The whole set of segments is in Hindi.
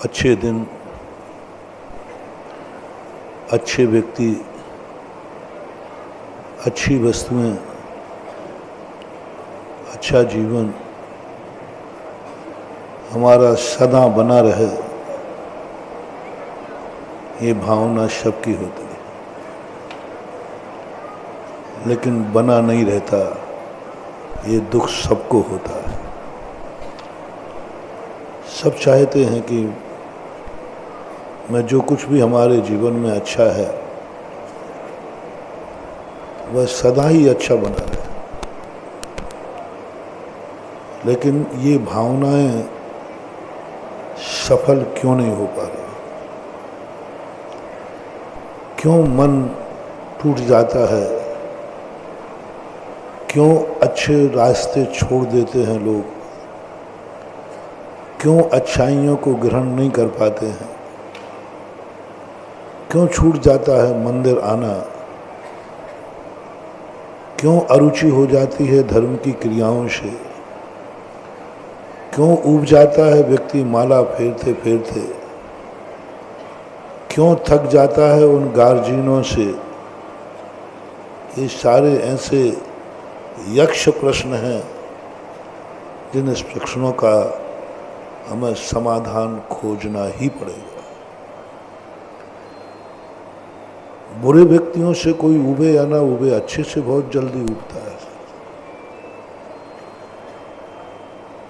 अच्छे दिन, अच्छे व्यक्ति, अच्छी वस्तुएं, अच्छा जीवन हमारा सदा बना रहे, ये भावना सबकी होती है, लेकिन बना नहीं रहता, ये दुख सबको होता है। सब चाहते हैं कि मैं जो कुछ भी हमारे जीवन में अच्छा है वह सदा ही अच्छा बना रहे, लेकिन ये भावनाएं सफल क्यों नहीं हो पा रही? क्यों मन टूट जाता है? क्यों अच्छे रास्ते छोड़ देते हैं लोग? क्यों अच्छाइयों को ग्रहण नहीं कर पाते हैं? क्यों छूट जाता है मंदिर आना? क्यों अरुचि हो जाती है धर्म की क्रियाओं से? क्यों ऊब जाता है व्यक्ति माला फेरते फेरते? क्यों थक जाता है उन गार्जियनों से? ये सारे ऐसे यक्ष प्रश्न हैं जिन प्रश्नों का हमें समाधान खोजना ही पड़ेगा। बुरे व्यक्तियों से कोई उबे या ना उबे, अच्छे से बहुत जल्दी उबता है।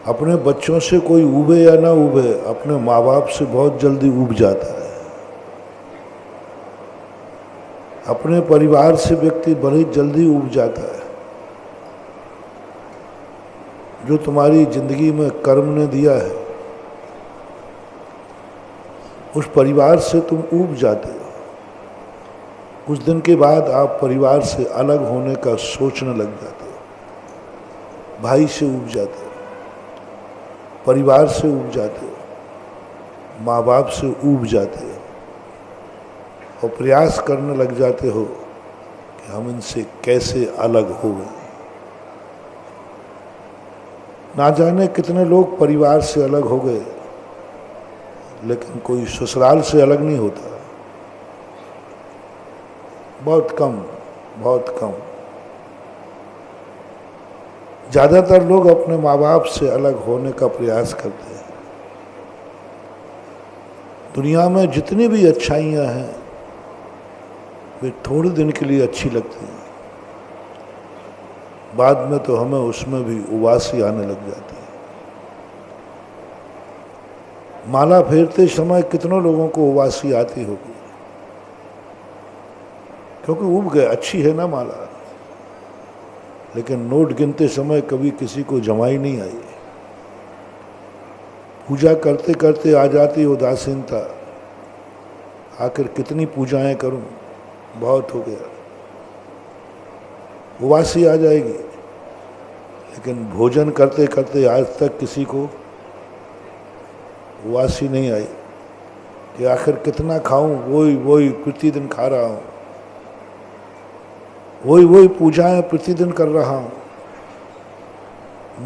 अपने बच्चों से कोई उबे या ना उबे, अपने माँ बाप से बहुत जल्दी उब जाता है। अपने परिवार से व्यक्ति बड़ी जल्दी उब जाता है। जो तुम्हारी जिंदगी में कर्म ने दिया है, उस परिवार से तुम उब जाते हो। कुछ दिन के बाद आप परिवार से अलग होने का सोचने लग जाते हो। भाई से उब जाते हो, परिवार से उब जाते हो, माँ बाप से उब जाते हो और प्रयास करने लग जाते हो कि हम इनसे कैसे अलग हो गए। ना जाने कितने लोग परिवार से अलग हो गए, लेकिन कोई ससुराल से अलग नहीं होता। बहुत कम, बहुत कम। ज़्यादातर लोग अपने माँ बाप से अलग होने का प्रयास करते हैं। दुनिया में जितनी भी अच्छाइयाँ हैं वे थोड़े दिन के लिए अच्छी लगती हैं, बाद में तो हमें उसमें भी उबासी आने लग जाती है। माला फेरते समय कितनों लोगों को उबासी आती होगी, क्योंकि उब गए, अच्छी है ना माला। लेकिन नोट गिनते समय कभी किसी को जमाई नहीं आई। पूजा करते करते आ जाती उदासीनता, आखिर कितनी पूजाएं करूं, बहुत हो गया, उबासी आ जाएगी। लेकिन भोजन करते करते आज तक किसी को उबासी नहीं आई कि आखिर कितना खाऊं, वही प्रतिदिन खा रहा हूं, वही पूजाएं प्रतिदिन कर रहा हूं।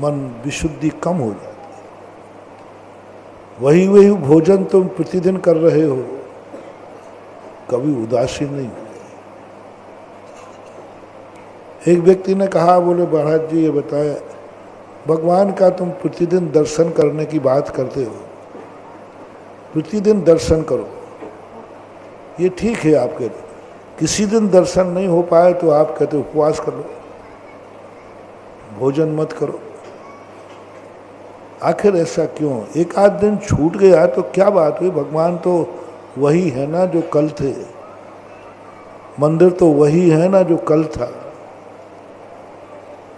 मन विशुद्धि कम हो जाती है। वही भोजन तुम प्रतिदिन कर रहे हो, कभी उदासीन नहीं हुए। एक व्यक्ति ने कहा, बोले महाराज जी ये बताएं, भगवान का तुम प्रतिदिन दर्शन करने की बात करते हो, प्रतिदिन दर्शन करो, ये ठीक है आपके लिए। किसी दिन दर्शन नहीं हो पाए तो आप कहते उपवास कर लो, भोजन मत करो। आखिर ऐसा क्यों? एक आध दिन छूट गया तो क्या बात हुई? भगवान तो वही है ना जो कल थे, मंदिर तो वही है ना जो कल था,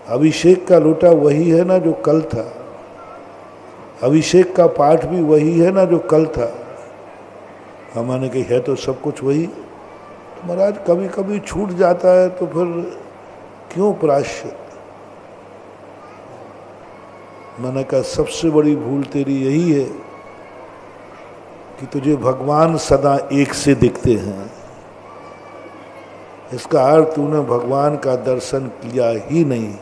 अभिषेक का लोटा वही है ना जो कल था, अभिषेक का पाठ भी वही है ना जो कल था। हमने कही है तो सब कुछ वही। तो महाराज कभी कभी छूट जाता है तो फिर क्यों प्रायश्चित? मैंने कहा सबसे बड़ी भूल तेरी यही है कि तुझे भगवान सदा एक से दिखते हैं। इसका अर्थ तूने भगवान का दर्शन किया ही नहीं।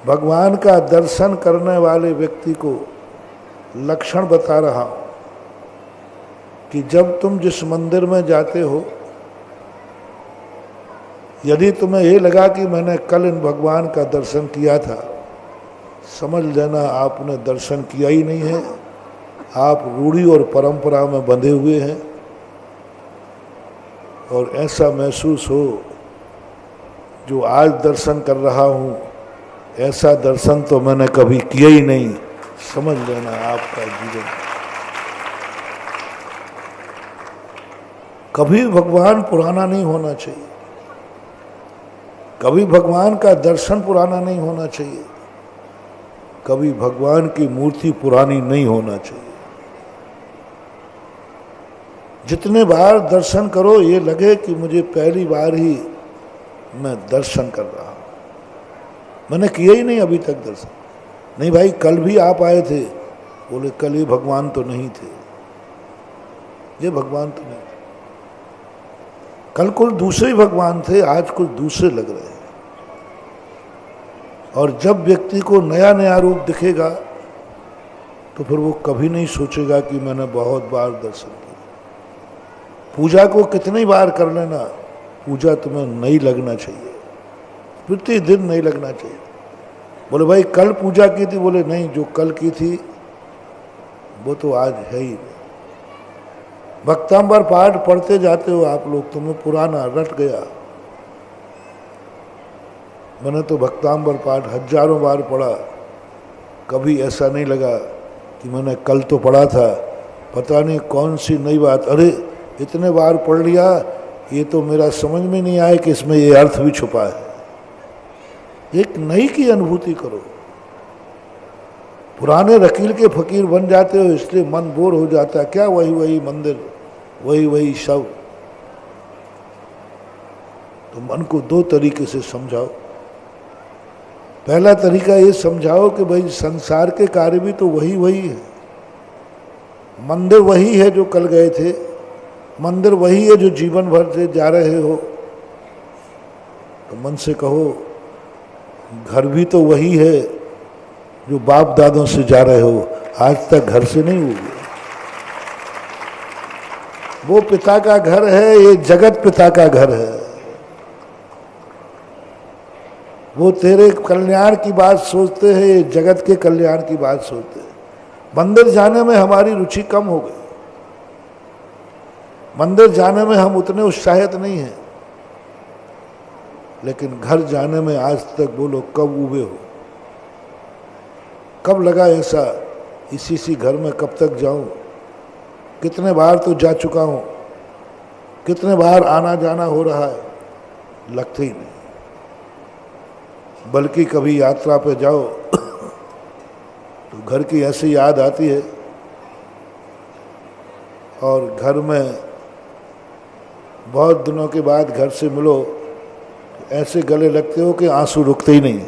भगवान का दर्शन करने वाले व्यक्ति को लक्षण बता रहा हूं कि जब तुम जिस मंदिर में जाते हो, यदि तुम्हें ये लगा कि मैंने कल इन भगवान का दर्शन किया था, समझ लेना आपने दर्शन किया ही नहीं है, आप रूढ़ी और परंपरा में बंधे हुए हैं। और ऐसा महसूस हो जो आज दर्शन कर रहा हूँ, ऐसा दर्शन तो मैंने कभी किया ही नहीं, समझ लेना आपका जीवन कभी भगवान पुराना नहीं होना चाहिए, कभी भगवान का दर्शन पुराना नहीं होना चाहिए, कभी भगवान की मूर्ति पुरानी नहीं होना चाहिए। जितने बार दर्शन करो ये लगे कि मुझे पहली बार ही मैं दर्शन कर रहा हूं, मैंने किया ही नहीं अभी तक दर्शन। नहीं भाई, कल भी आप आए थे, बोले कल ये भगवान तो नहीं थे, ये भगवान तो नहीं थे, कल कुछ दूसरे ही भगवान थे, आज कुछ दूसरे लग रहे हैं। और जब व्यक्ति को नया नया रूप दिखेगा तो फिर वो कभी नहीं सोचेगा कि मैंने बहुत बार दर्शन किया। पूजा को कितनी बार कर लेना, पूजा तुम्हें नहीं लगना चाहिए, प्रतिदिन नहीं लगना चाहिए। बोले भाई कल पूजा की थी, बोले नहीं, जो कल की थी वो तो आज है ही। भक्तांबर पाठ पढ़ते जाते हो आप लोग, तुम्हें पुराना रट गया। मैंने तो भक्तांबर पाठ हजारों बार पढ़ा, कभी ऐसा नहीं लगा कि मैंने कल तो पढ़ा था, पता नहीं कौन सी नई बात, अरे इतने बार पढ़ लिया, ये तो मेरा समझ में नहीं आया कि इसमें ये अर्थ भी छुपा है। एक नई की अनुभूति करो। पुराने वकील के फकीर बन जाते हो इसलिए मन बोर हो जाता है, क्या वही वही मंदिर, वही वही शव। तो मन को दो तरीके से समझाओ। पहला तरीका ये समझाओ कि भाई संसार के कार्य भी तो वही वही है, मंदिर वही है जो कल गए थे, मंदिर वही है जो जीवन भर से जा रहे हो। तो मन से कहो घर भी तो वही है जो बाप दादों से जा रहे हो, आज तक घर से नहीं हुए। वो पिता का घर है, ये जगत पिता का घर है। वो तेरे कल्याण की बात सोचते हैं, ये जगत के कल्याण की बात सोचते हैं। मंदिर जाने में हमारी रुचि कम हो गई, मंदिर जाने में हम उतने उत्साहित नहीं हैं। लेकिन घर जाने में आज तक बोलो कब उबे हो, कब लगा ऐसा इसी घर में कब तक जाऊं। कितने बार तो जा चुका हूं, कितने बार आना जाना हो रहा है, लगते ही नहीं। बल्कि कभी यात्रा पे जाओ तो घर की ऐसी याद आती है, और घर में बहुत दिनों के बाद घर से मिलो, ऐसे गले लगते हो कि आंसू रुकते ही नहीं।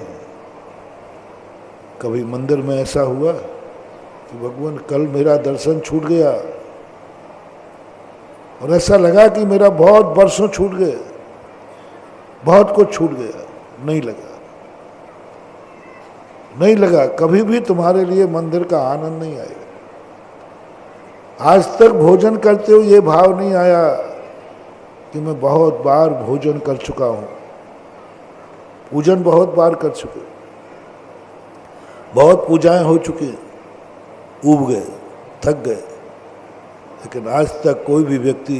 कभी मंदिर में ऐसा हुआ कि भगवान कल मेरा दर्शन छूट गया, और ऐसा लगा कि मेरा बहुत बरसों छूट गए, बहुत कुछ छूट गया। नहीं लगा, नहीं लगा, कभी भी तुम्हारे लिए मंदिर का आनंद नहीं आएगा। आज तक भोजन करते हो ये भाव नहीं आया कि मैं बहुत बार भोजन कर चुका हूं, पूजन बहुत बार कर चुके, बहुत पूजाएं हो चुकी, ऊब गए, थक गए। लेकिन आज तक कोई भी व्यक्ति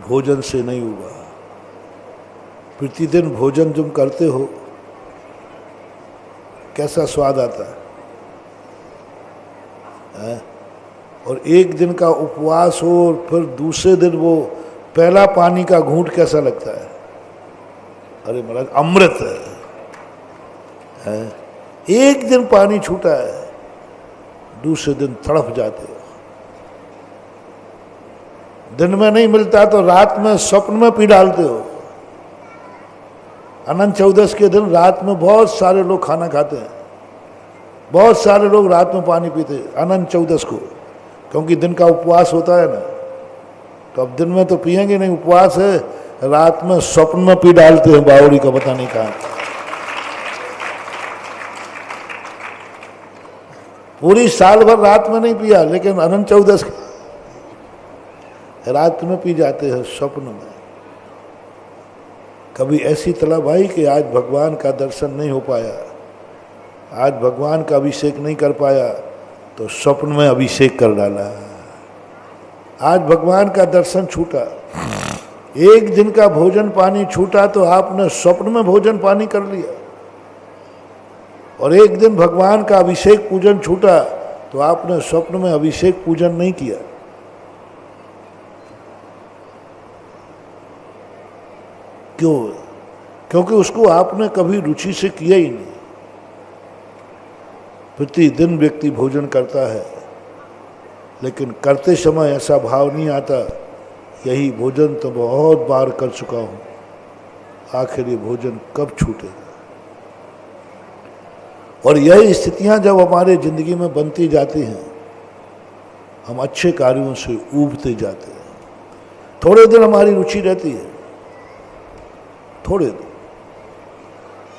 भोजन से नहीं उबा। प्रतिदिन भोजन तुम करते हो, कैसा स्वाद आता है? और एक दिन का उपवास हो और फिर दूसरे दिन वो पहला पानी का घूंट कैसा लगता है? अरे महाराज अमृत है। एक दिन पानी छूटा है, दूसरे दिन तड़प जाते हो। दिन में नहीं मिलता तो रात में स्वप्न में पी डालते हो। अनंत चौदस के दिन रात में बहुत सारे लोग खाना खाते हैं, बहुत सारे लोग रात में पानी पीते हैं अनंत चौदस को, क्योंकि दिन का उपवास होता है ना। तो अब दिन में तो पिएंगे नहीं, उपवास है, रात में स्वप्न में पी डालते हैं बावड़ी का पता नहीं कहाँ। पूरी साल भर रात में नहीं पिया, लेकिन अनंत चौदस रात में पी जाते हैं स्वप्न में। कभी ऐसी तलब आई कि आज भगवान का दर्शन नहीं हो पाया, आज भगवान का अभिषेक नहीं कर पाया, तो स्वप्न में अभिषेक कर डाला। आज भगवान का दर्शन छूटा, एक दिन का भोजन पानी छूटा, तो आपने स्वप्न में भोजन पानी कर लिया। और एक दिन भगवान का अभिषेक पूजन छूटा, तो आपने स्वप्न में अभिषेक पूजन नहीं किया। क्यों? क्योंकि उसको आपने कभी रुचि से किया ही नहीं। प्रतिदिन व्यक्ति भोजन करता है, लेकिन करते समय ऐसा भाव नहीं आता, यही भोजन तो बहुत बार कर चुका हूं, आखिर ये भोजन कब छूटेगा। और यही स्थितियां जब हमारे जिंदगी में बनती जाती हैं, हम अच्छे कार्यों से ऊबते जाते हैं। थोड़े दिन हमारी रुचि रहती है,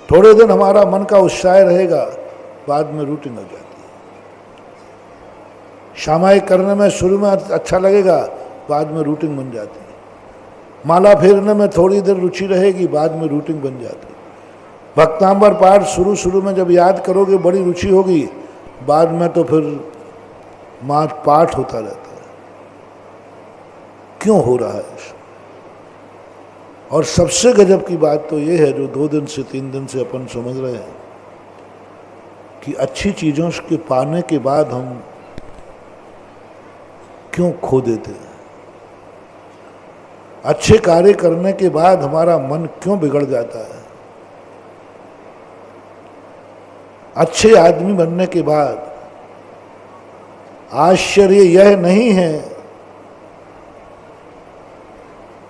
थोड़े दिन हमारा मन का उत्साह रहेगा, बाद में रूटीन हो जाती है। सामायिक करने में शुरू में अच्छा लगेगा, बाद में रूटीन बन जाती है। माला फेरने में थोड़ी देर रुचि रहेगी, बाद में रूटीन बन जाती है। भक्तांबर पाठ शुरू में जब याद करोगे बड़ी रुचि होगी, बाद में तो फिर पाठ होता रहता है। क्यों हो रहा है ऐसा? और सबसे गजब की बात तो ये है, जो 2 दिन से 3 दिन से अपन समझ रहे हैं, कि अच्छी चीज़ों के पाने के बाद हम क्यों खो देते हैं। अच्छे कार्य करने के बाद हमारा मन क्यों बिगड़ जाता है। अच्छे आदमी बनने के बाद आश्चर्य यह नहीं है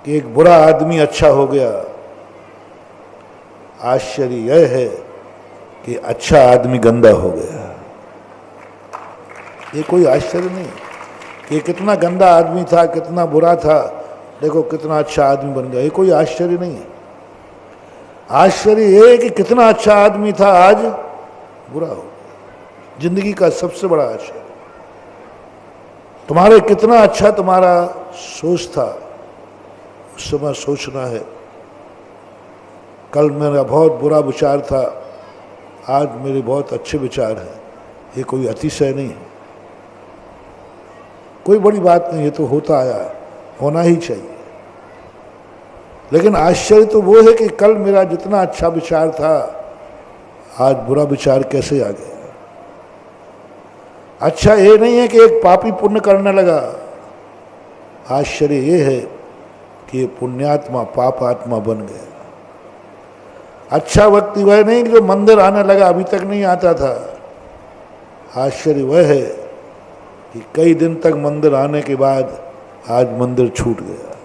कि एक बुरा आदमी अच्छा हो गया, आश्चर्य यह है कि अच्छा आदमी गंदा हो गया। ये कोई आश्चर्य नहीं कि कितना गंदा आदमी था, कितना बुरा था, देखो कितना अच्छा आदमी बन गया। ये कोई आश्चर्य नहीं है। आश्चर्य ये है कि कितना अच्छा आदमी था, आज बुरा हो गया। जिंदगी का सबसे बड़ा आश्चर्य। तुम्हारे कितना अच्छा तुम्हारा सोच था, उस समय सोचना है। कल मेरा बहुत बुरा विचार था, आज मेरे बहुत अच्छे विचार हैं। ये कोई अतिशय नहीं है, कोई बड़ी बात नहीं, ये तो होता आया, होना ही चाहिए। लेकिन आश्चर्य तो वो है कि कल मेरा जितना अच्छा विचार था, आज बुरा विचार कैसे आ गया। अच्छा ये नहीं है कि एक पापी पुण्य करने लगा, आश्चर्य ये है कि ये पुण्यात्मा पाप आत्मा बन गया। अच्छा व्यक्ति वह नहीं कि जो मंदिर आने लगा, अभी तक नहीं आता था। आश्चर्य वह है कि कई दिन तक मंदिर आने के बाद आज मंदिर छूट गया।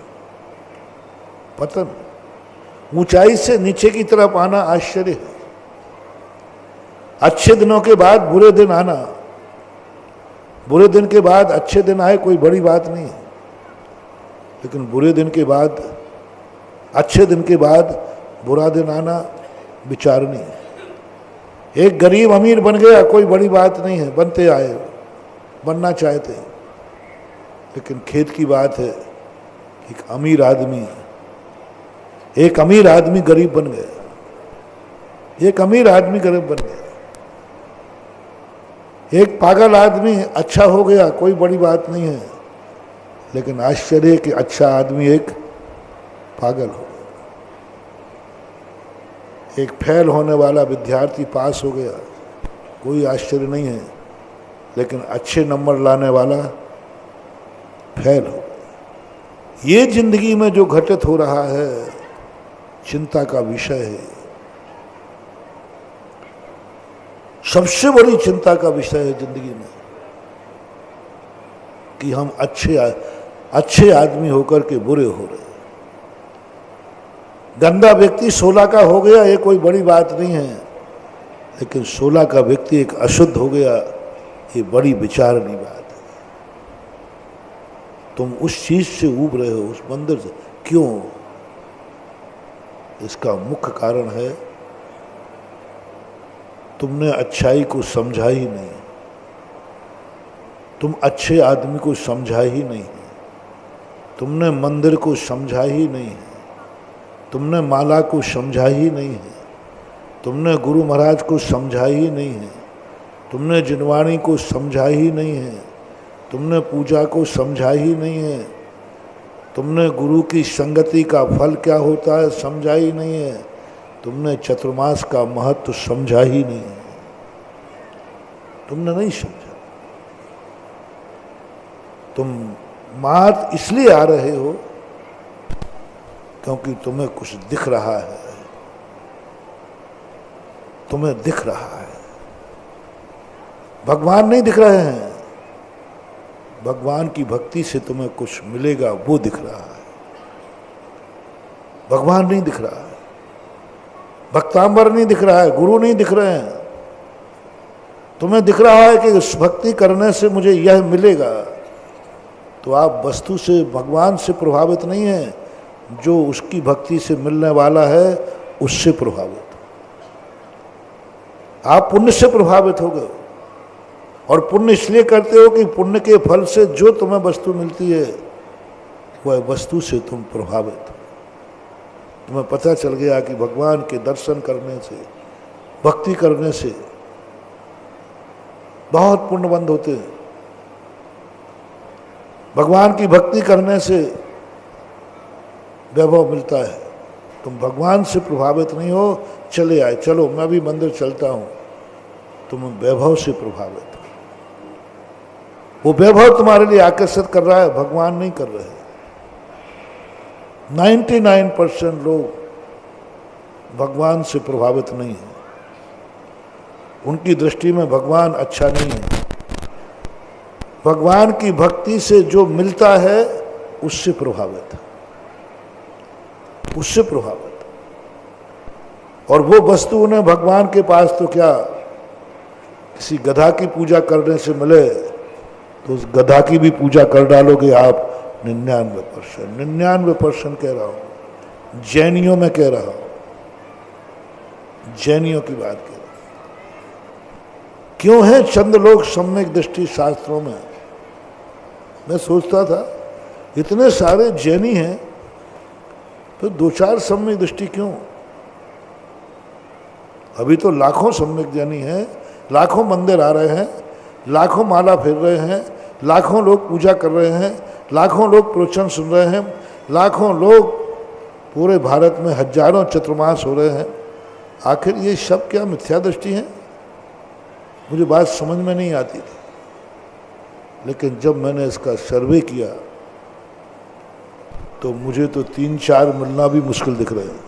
पतन, ऊंचाई से नीचे की तरफ आना आश्चर्य है। अच्छे दिनों के बाद बुरे दिन आना, बुरे दिन के बाद अच्छे दिन आए, कोई बड़ी बात नहीं है। लेकिन बुरे दिन के बाद, अच्छे दिन के बाद बुरा दिन आना विचार नहीं है। एक गरीब अमीर बन गया, कोई बड़ी बात नहीं है, बनते आए, बनना चाहते हैं। लेकिन खेद की बात है कि एक अमीर आदमी गरीब बन गया। एक अमीर आदमी गरीब बन गया। एक पागल आदमी अच्छा हो गया, कोई बड़ी बात नहीं है। लेकिन आश्चर्य कि अच्छा आदमी एक पागल हो गया। एक फेल होने वाला विद्यार्थी पास हो गया, कोई आश्चर्य नहीं है। लेकिन अच्छे नंबर लाने वाला फेल हो। ये जिंदगी में जो घटित हो रहा है, चिंता का विषय है। सबसे बड़ी चिंता का विषय है जिंदगी में कि हम अच्छे आदमी होकर के बुरे हो रहे। गंदा व्यक्ति 16 का हो गया, ये कोई बड़ी बात नहीं है। लेकिन 16 का व्यक्ति एक अशुद्ध हो गया, ये बड़ी विचारनीय बात है। तुम उस चीज से ऊब रहे हो, उस मंदिर से क्यों? इसका मुख्य कारण है तुमने अच्छाई को समझा ही नहीं, तुम अच्छे आदमी को समझा ही नहीं है, तुमने मंदिर को समझा ही नहीं है, तुमने माला को समझा ही नहीं है, तुमने गुरु महाराज को समझा ही नहीं है, तुमने जिनवाणी को समझा ही नहीं है, तुमने पूजा को समझा ही नहीं है, तुमने गुरु की संगति का फल क्या होता है समझा ही नहीं है, तुमने चतुर्मास का महत्व समझा ही नहीं है, तुमने नहीं समझा। तुम मात इसलिए आ रहे हो क्योंकि तुम्हें कुछ दिख रहा है, तुम्हें दिख रहा है, भगवान नहीं दिख रहे हैं। भगवान की भक्ति से तुम्हें कुछ मिलेगा वो दिख रहा है, भगवान नहीं दिख रहा है, भक्तांबर नहीं दिख रहा है, गुरु नहीं दिख रहे हैं। तुम्हें दिख रहा है कि उस भक्ति करने से मुझे यह मिलेगा, तो आप वस्तु से भगवान से प्रभावित नहीं है, जो उसकी भक्ति से मिलने वाला है उससे प्रभावित। आप पुण्य से प्रभावित हो गए, और पुण्य इसलिए करते हो कि पुण्य के फल से जो तुम्हें वस्तु मिलती है वह वस्तु से तुम प्रभावित हो। तुम्हें पता चल गया कि भगवान के दर्शन करने से, भक्ति करने से बहुत पुण्यबंद होते हैं। भगवान की भक्ति करने से वैभव मिलता है। तुम भगवान से प्रभावित नहीं हो, चले आए, चलो मैं भी मंदिर चलता हूं, तुम वैभव से प्रभावित हो। वो वैभव तुम्हारे लिए आकर्षित कर रहा है, भगवान नहीं कर रहे। 99% लोग भगवान से प्रभावित नहीं है, उनकी दृष्टि में भगवान अच्छा नहीं है। भगवान की भक्ति से जो मिलता है उससे प्रभावित है, उससे प्रभावित। और वो वस्तु उन्हें भगवान के पास तो क्या, किसी गधा की पूजा करने से मिले तो उस गधा की भी पूजा कर डालोगे आप 99%। 99% कह रहा हूं, जैनियों में कह रहा हूं, जैनियों की बात कह रहा हूं। क्यों है चंद लोग सम्यक दृष्टि शास्त्रों में? मैं सोचता था इतने सारे जैनी हैं तो 2-4 सम्यक दृष्टि क्यों? अभी तो लाखों सम्यक जैनी हैं, लाखों मंदिर आ रहे हैं, लाखों माला फेर रहे हैं, लाखों लोग पूजा कर रहे हैं, लाखों लोग प्रवचन सुन रहे हैं, लाखों लोग पूरे भारत में हजारों चतुर्मास हो रहे हैं। आखिर ये सब क्या मिथ्या दृष्टि है? मुझे बात समझ में नहीं आती थी, लेकिन जब मैंने इसका सर्वे किया तो मुझे तो 3-4 मिलना भी मुश्किल दिख रहे हैं।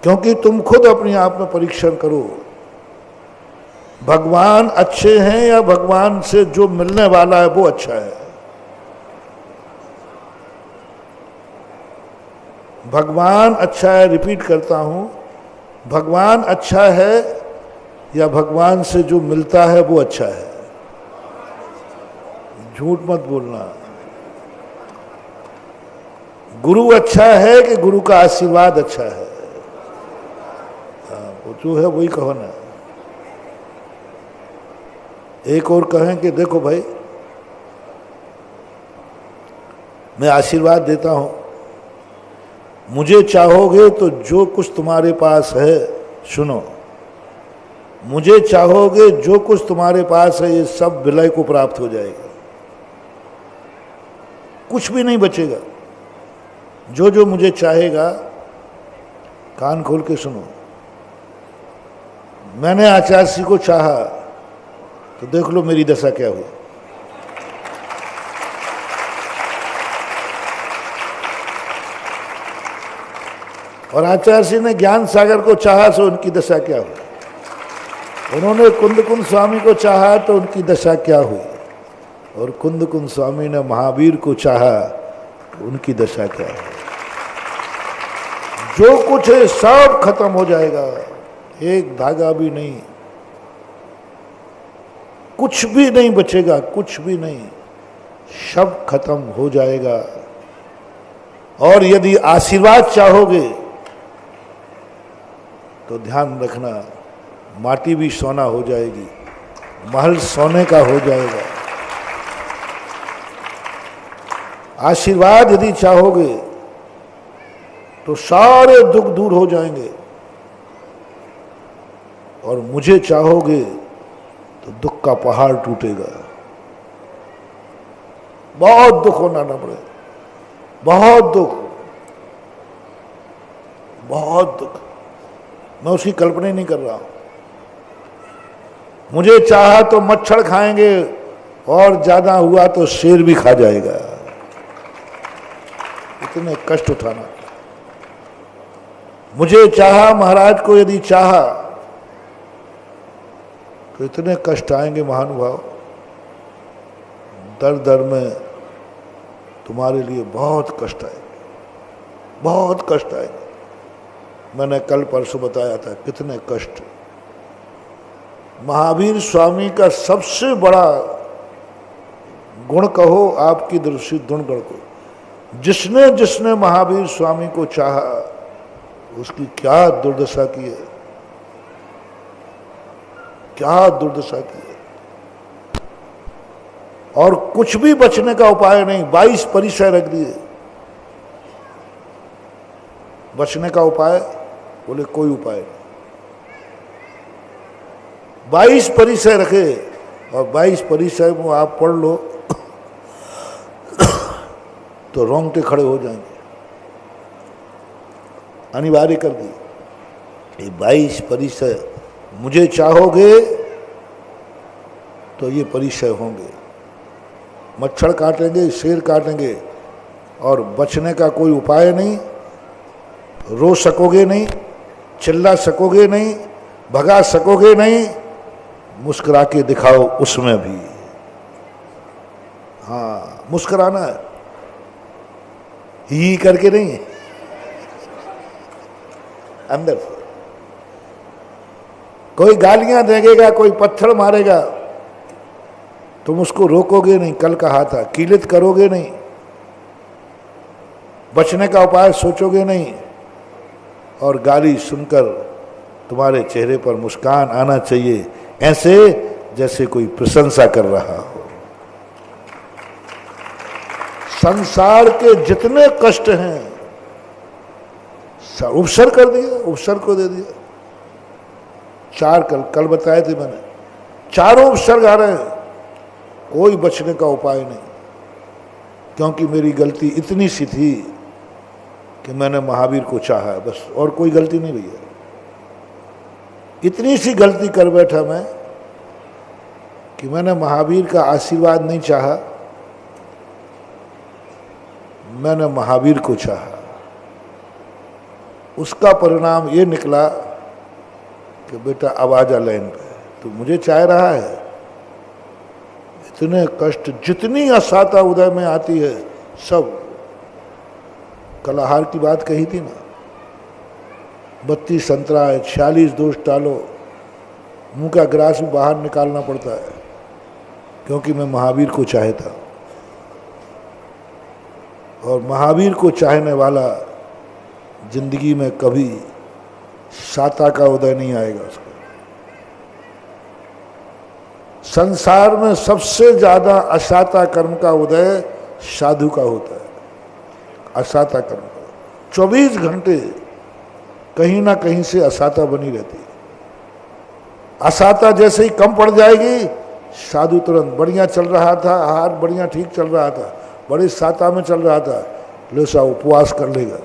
क्योंकि तुम खुद अपने आप में परीक्षण करो, भगवान अच्छे हैं या भगवान से जो मिलने वाला है वो अच्छा है? भगवान अच्छा है, रिपीट करता हूं, भगवान अच्छा है या भगवान से जो मिलता है वो अच्छा है? झूठ मत बोलना। गुरु अच्छा है कि गुरु का आशीर्वाद अच्छा है? वो जो है वही कहो ना। एक और कहें कि देखो भाई, मैं आशीर्वाद देता हूं, मुझे चाहोगे तो जो कुछ तुम्हारे पास है, सुनो, मुझे चाहोगे जो कुछ तुम्हारे पास है ये सब विलय को प्राप्त हो जाएगा, कुछ भी नहीं बचेगा। जो जो मुझे चाहेगा, कान खोल के सुनो, मैंने आचार्य जी को चाहा तो देख लो मेरी दशा क्या हुई। और आचार्य जी ने ज्ञान सागर को चाहा तो उनकी दशा क्या हुई। उन्होंने कुंद स्वामी को चाहा तो उनकी दशा क्या हुई। और कुंद स्वामी ने महावीर को चाहा तो उनकी दशा क्या हुई। जो कुछ है सब खत्म हो जाएगा, एक धागा भी नहीं, कुछ भी नहीं बचेगा, कुछ भी नहीं, सब खत्म हो जाएगा। और यदि आशीर्वाद चाहोगे तो ध्यान रखना, माटी भी सोना हो जाएगी, महल सोने का हो जाएगा। आशीर्वाद यदि चाहोगे तो सारे दुख दूर हो जाएंगे, और मुझे चाहोगे तो दुख का पहाड़ टूटेगा। बहुत दुख होना न पड़े, बहुत दुख, बहुत दुख। मैं उसकी कल्पना ही नहीं कर रहा हूं। मुझे चाहा तो मच्छर खाएंगे, और ज्यादा हुआ तो शेर भी खा जाएगा। इतने कष्ट उठाना। मुझे चाहा, महाराज को यदि चाहा तो इतने कष्ट आएंगे महानुभाव, दर दर में तुम्हारे लिए बहुत कष्ट आएंगे, बहुत कष्ट आएंगे। मैंने कल परसों बताया था कितने कष्ट। महावीर स्वामी का सबसे बड़ा गुण कहो आपकी दृष्टि दुर्गुण को, जिसने जिसने महावीर स्वामी को चाहा उसकी क्या दुर्दशा की है, क्या दुर्दशा की है। और कुछ भी बचने का उपाय नहीं। 22 परिचय रख दिए। बचने का उपाय बोले कोई उपाय नहीं। 22 परिचय रखे, और 22 परिचय को आप पढ़ लो तो रोंगटे खड़े हो जाएंगे। अनिवार्य कर दी ये 22 परिचय। मुझे चाहोगे तो ये परिचय होंगे। मच्छर काटेंगे, शेर काटेंगे, और बचने का कोई उपाय नहीं। रो सकोगे नहीं, चिल्ला सकोगे नहीं, भगा सकोगे नहीं, मुस्कुरा के दिखाओ उसमें भी। हाँ, मुस्कुराना है, ही करके नहीं, अंदर से। कोई गालियां देगा, कोई पत्थर मारेगा, तुम उसको रोकोगे नहीं। कल कहा था, कीलित करोगे नहीं, बचने का उपाय सोचोगे नहीं, और गाली सुनकर तुम्हारे चेहरे पर मुस्कान आना चाहिए, ऐसे जैसे कोई प्रशंसा कर रहा हो। संसार के जितने कष्ट हैं उपसर कर दिया, उपसर को दे दिया। 4 कल बताए थे मैंने, चारों उपसर्ग आ रहे हैं। कोई बचने का उपाय नहीं, क्योंकि मेरी गलती इतनी सी थी कि मैंने महावीर को चाहा, बस। और कोई गलती नहीं भैया, इतनी सी गलती कर बैठा मैं कि मैंने महावीर का आशीर्वाद नहीं चाहा, मैंने महावीर को चाहा। उसका परिणाम ये निकला कि बेटा अब आजा लाइन पे, तो मुझे चाह रहा है। इतने कष्ट, जितनी असाता उदय में आती है सब। कल आहार की बात कही थी ना, 32 संतरा है, 46 दोष टालो, मुंह का ग्रास भी बाहर निकालना पड़ता है, क्योंकि मैं महावीर को चाहता। और महावीर को चाहने वाला जिंदगी में कभी साता का उदय नहीं आएगा उसको। संसार में सबसे ज्यादा असाता कर्म का उदय साधु का होता है। असाता कर्म का 24 घंटे कहीं ना कहीं से असाता बनी रहती है। असाता जैसे ही कम पड़ जाएगी, साधु तुरंत बढ़िया चल रहा था, आहार बढ़िया ठीक चल रहा था, बड़े साता में चल रहा था, लो सा उपवास कर लेगा।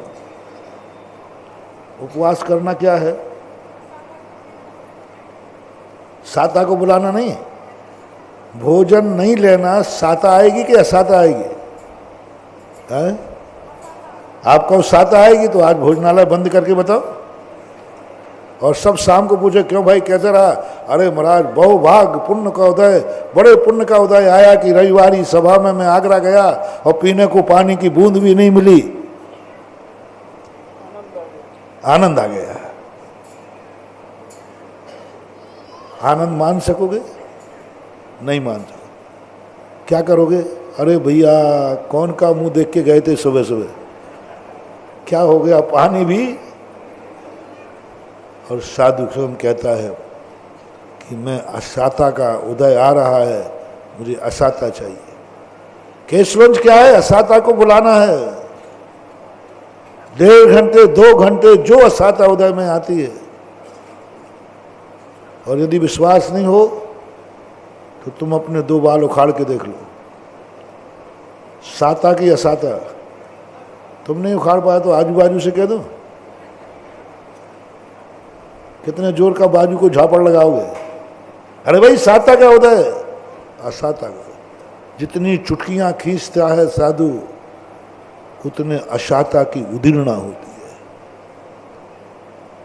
उपवास करना क्या है? साता को बुलाना नहीं, भोजन नहीं लेना। साता आएगी कि असाता आएगी? आपको साता आएगी तो आज भोजनालय बंद करके बताओ। और सब शाम को पूछे क्यों भाई कैसा रहा? अरे महाराज बहु भाग पुण्य का उदय, बड़े पुण्य का उदय आया कि रविवारी सभा में मैं आगरा गया और पीने को पानी की बूंद भी नहीं मिली। आनंद आ गया। आनंद मान सकोगे? नहीं मान सकोगे। क्या करोगे? अरे भैया कौन का मुंह देख के गए थे सुबह सुबह, क्या हो गया? पानी भी। और साधु स्वयं कहता है कि मैं असाता का उदय आ रहा है, मुझे असाता चाहिए। केशवंश क्या है? असाता को बुलाना है। 1.5 घंटे 2 घंटे जो असाता उदय में आती है। और यदि विश्वास नहीं हो तो तुम अपने 2 बाल उखाड़ के देख लो, साता की असाता। तुम नहीं उखाड़ पाया तो आजू बाजू से कह दो। कितने जोर का बाजू को झापड़ लगाओगे? अरे भाई साता का उदय, असाता का। जितनी चुटकियां खींचता है साधु, उतने असाता की उदीर्णा होती है।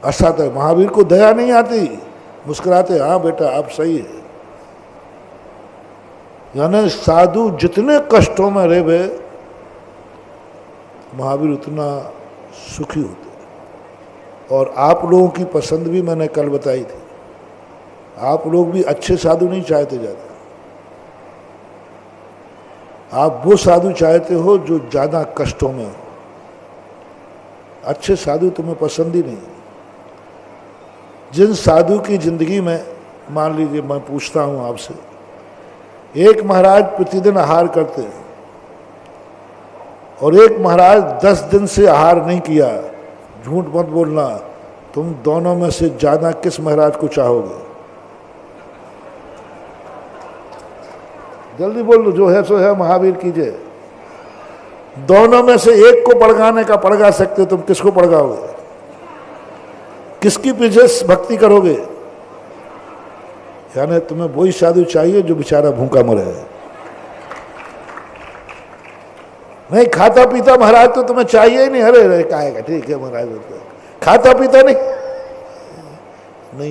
असाता, महावीर को दया नहीं आती, मुस्कुराते, हाँ बेटा आप सही है। यानी साधु जितने कष्टों में रहे, महावीर उतना सुखी होते। और आप लोगों की पसंद भी मैंने कल बताई थी। आप लोग भी अच्छे साधु नहीं चाहते जाते, आप वो साधु चाहते हो जो ज्यादा कष्टों में हो। अच्छे साधु तुम्हें पसंद ही नहीं। जिन साधु की जिंदगी में, मान लीजिए मैं पूछता हूं आपसे, एक महाराज प्रतिदिन आहार करते हैं और एक महाराज 10 दिन से आहार नहीं किया, झूठ मत बोलना, तुम दोनों में से ज्यादा किस महाराज को चाहोगे? जल्दी बोल लो, जो है सो है, महावीर कीजिए। दोनों में से एक को पड़गाने का पड़गा सकते हो, तुम किसको पड़गाओगे? किसकी पीछे भक्ति करोगे? यानी तुम्हें वही साधु चाहिए जो बेचारा भूखा मरे। नहीं खाता पीता महाराज तो तुम्हें चाहिए ही नहीं। अरे कहेगा ठीक है महाराज, खाता पीता नहीं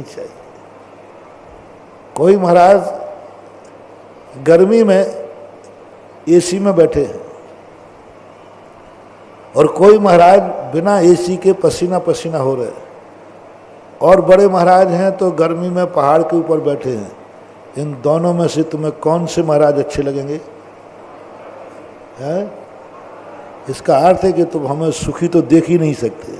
चाहिए। कोई महाराज गर्मी में एसी में बैठे हैं और कोई महाराज बिना एसी के पसीना पसीना हो रहे हैं, और बड़े महाराज हैं तो गर्मी में पहाड़ के ऊपर बैठे हैं। इन दोनों में से तुम्हें कौन से महाराज अच्छे लगेंगे? हैं? इसका अर्थ है कि तुम हमें सुखी तो देख ही नहीं सकते,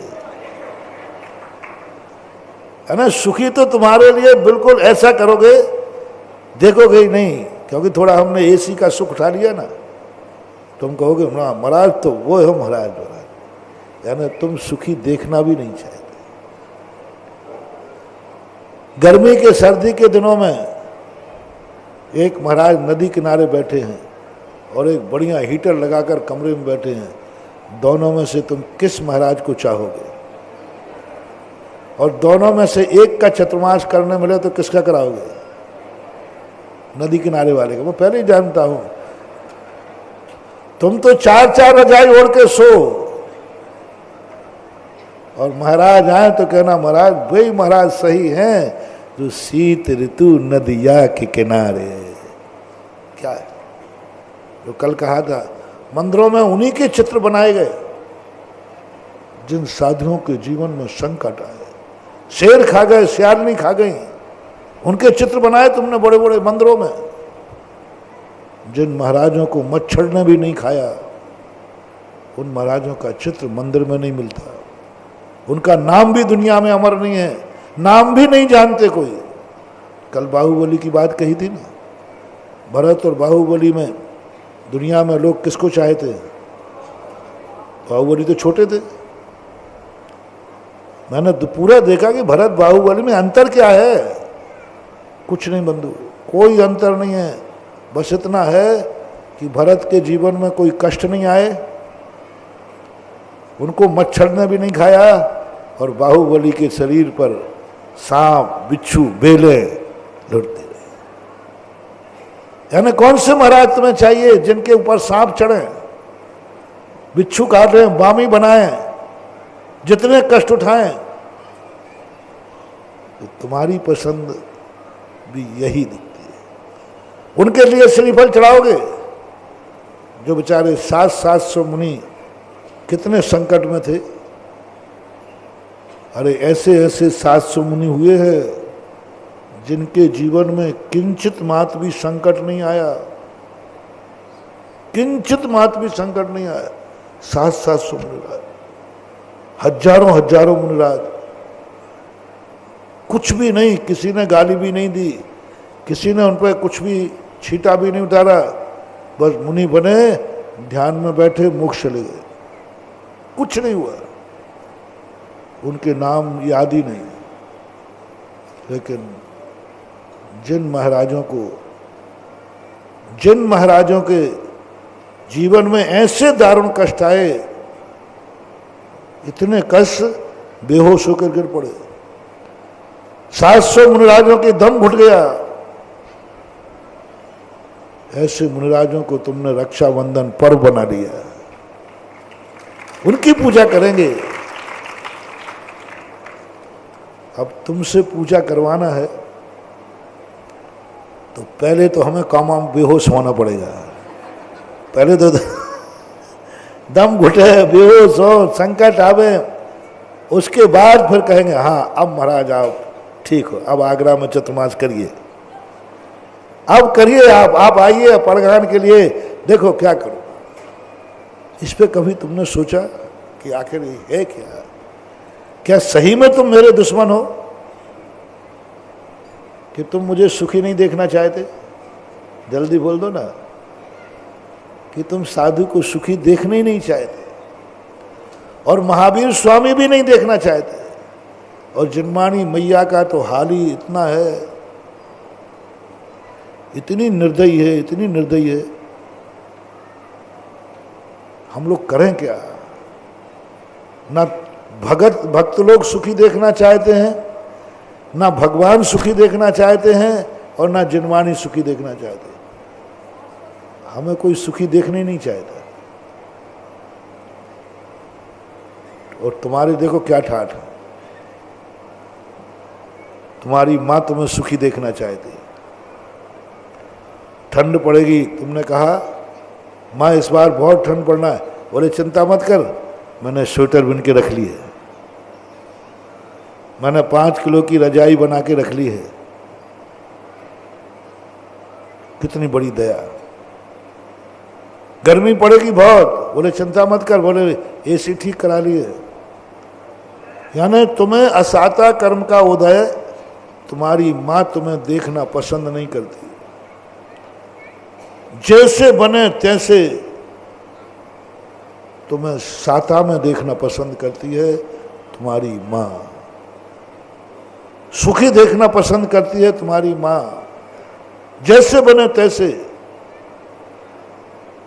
है ना। सुखी तो तुम्हारे लिए बिल्कुल ऐसा करोगे, देखोगे ही नहीं, क्योंकि थोड़ा हमने एसी का सुख उठा लिया ना, तुम कहोगे ना महाराज तो वो है महाराज। यानी तुम सुखी देखना भी नहीं चाहते। गर्मी के सर्दी के दिनों में एक महाराज नदी किनारे बैठे हैं और एक बढ़िया हीटर लगाकर कमरे में बैठे हैं। दोनों में से तुम किस महाराज को चाहोगे? और दोनों में से एक का चतुर्मास करने मिले तो किसका कराओगे? नदी किनारे वाले का। मैं पहले ही जानता हूं, तुम तो 4-4 रजाई ओढ़ के सो, और महाराज आए तो कहना महाराज वही महाराज सही हैं जो शीत ऋतु नदिया के किनारे। क्या है जो कल कहा था, मंदिरों में उन्हीं के चित्र बनाए गए जिन साधुओं के जीवन में संकट आए। शेर खा गए, सियारनी खा गई, उनके चित्र बनाए तुमने बड़े बड़े मंदिरों में। जिन महाराजों को मच्छर ने भी नहीं खाया, उन महाराजों का चित्र मंदिर में नहीं मिलता। उनका नाम भी दुनिया में अमर नहीं है, नाम भी नहीं जानते कोई। कल बाहुबली की बात कही थी ना, भरत और बाहुबली में दुनिया में लोग किसको चाहते हैं? बाहुबली तो छोटे थे। मैंने तो पूरा देखा कि भरत बाहुबली में अंतर क्या है? कुछ नहीं बंधु, कोई अंतर नहीं है। बस इतना है कि भरत के जीवन में कोई कष्ट नहीं आए, उनको मच्छर ने भी नहीं खाया, और बाहुबली के शरीर पर सांप बिच्छू बेले लुटते रहे। यानी कौन से महाराज तुम्हें चाहिए जिनके ऊपर सांप चढ़े, बिच्छू काटे, बामी बनाए, जितने कष्ट उठाएं? तो तुम्हारी पसंद भी यही दिखती है। उनके लिए श्रीफल चढ़ाओगे जो बेचारे 700 मुनि कितने संकट में थे। अरे ऐसे ऐसे 700 मुनि हुए हैं जिनके जीवन में किंचित मात्र भी संकट नहीं आया, किंचित मात्र भी संकट नहीं आया। 700 मुनिराज, हजारों मुनिराज, कुछ भी नहीं, किसी ने गाली भी नहीं दी, किसी ने उन पर कुछ भी छींटा भी नहीं उतारा, बस मुनि बने, ध्यान में बैठे, मोक्ष चले गए, कुछ नहीं हुआ, उनके नाम याद ही नहीं। लेकिन जिन महाराजों के जीवन में ऐसे दारुण कष्ट आए, इतने कष्ट, बेहोश होकर गिर पड़े, 700 मुनिराजों के दम घुट गया। ऐसे मुनिराजों को तुमने रक्षाबंधन पर्व बना दिया, उनकी पूजा करेंगे। अब तुमसे पूजा करवाना है तो पहले तो हमें कामा बेहोश होना पड़ेगा, पहले तो दम घुटे, बेहोश हो, संकट आवे, उसके बाद फिर कहेंगे हाँ अब महाराज आप ठीक हो, अब आगरा में चतुर्मास करिए, अब करिए, आप आइए परगान के लिए, देखो क्या करो। इस पे कभी तुमने सोचा कि आखिर ये है क्या सही में तुम मेरे दुश्मन हो कि तुम मुझे सुखी नहीं देखना चाहते? जल्दी बोल दो ना कि तुम साधु को सुखी देखना ही नहीं चाहते, और महावीर स्वामी भी नहीं देखना चाहते, और जिनमानी मैया का तो हाल ही इतना है, इतनी निर्दयी है, इतनी निर्दयी है। हम लोग करें क्या? ना भक्त लोग सुखी देखना चाहते हैं, ना भगवान सुखी देखना चाहते हैं, और ना जिनवानी सुखी देखना चाहते हैं। हमें कोई सुखी देखना ही नहीं चाहता। और तुम्हारे देखो क्या ठाठ है, तुम्हारी माँ तुम्हें सुखी देखना चाहती है। ठंड पड़ेगी, तुमने कहा माँ इस बार बहुत ठंड पड़ना है, बोले चिंता मत कर, मैंने स्वेटर बुन के रख ली है, मैंने 5 किलो की रजाई बना के रख ली है। कितनी बड़ी दया। गर्मी पड़ेगी बहुत, बोले चिंता मत कर, बोले एसी ठीक करा लिए। यानी तुम्हें असाता कर्म का उदय, तुम्हारी माँ तुम्हें देखना पसंद नहीं करती, जैसे बने तैसे तुम्हें साता में देखना पसंद करती है। तुम्हारी माँ सुखी देखना पसंद करती है, तुम्हारी माँ जैसे बने तैसे।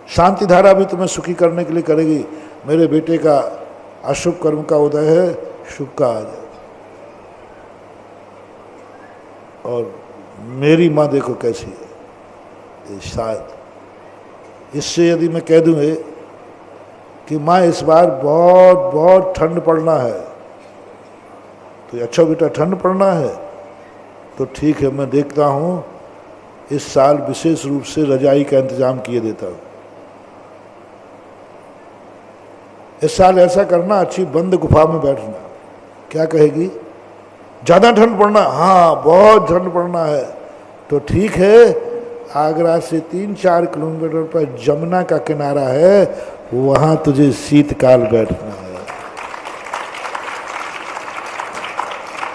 शांति धारा भी तुम्हें सुखी करने के लिए करेगी। मेरे बेटे का अशुभ कर्म का उदय है, शुभ का आ जाए। और मेरी माँ देखो कैसी है। शायद इससे यदि मैं कह दूँ कि माँ इस बार बहुत बहुत ठंड पड़ना है, तो अच्छा बेटा ठंड पड़ना है तो ठीक है, मैं देखता हूँ इस साल विशेष रूप से रजाई का इंतजाम किए देता हूँ। इस साल ऐसा करना, अच्छी बंद गुफा में बैठना। क्या कहेगी? ज़्यादा ठंड पड़ना? हाँ बहुत ठंड पड़ना है, तो ठीक है, आगरा से 3-4 किलोमीटर पर जमुना का किनारा है, वहाँ तुझे शीतकाल बैठना है।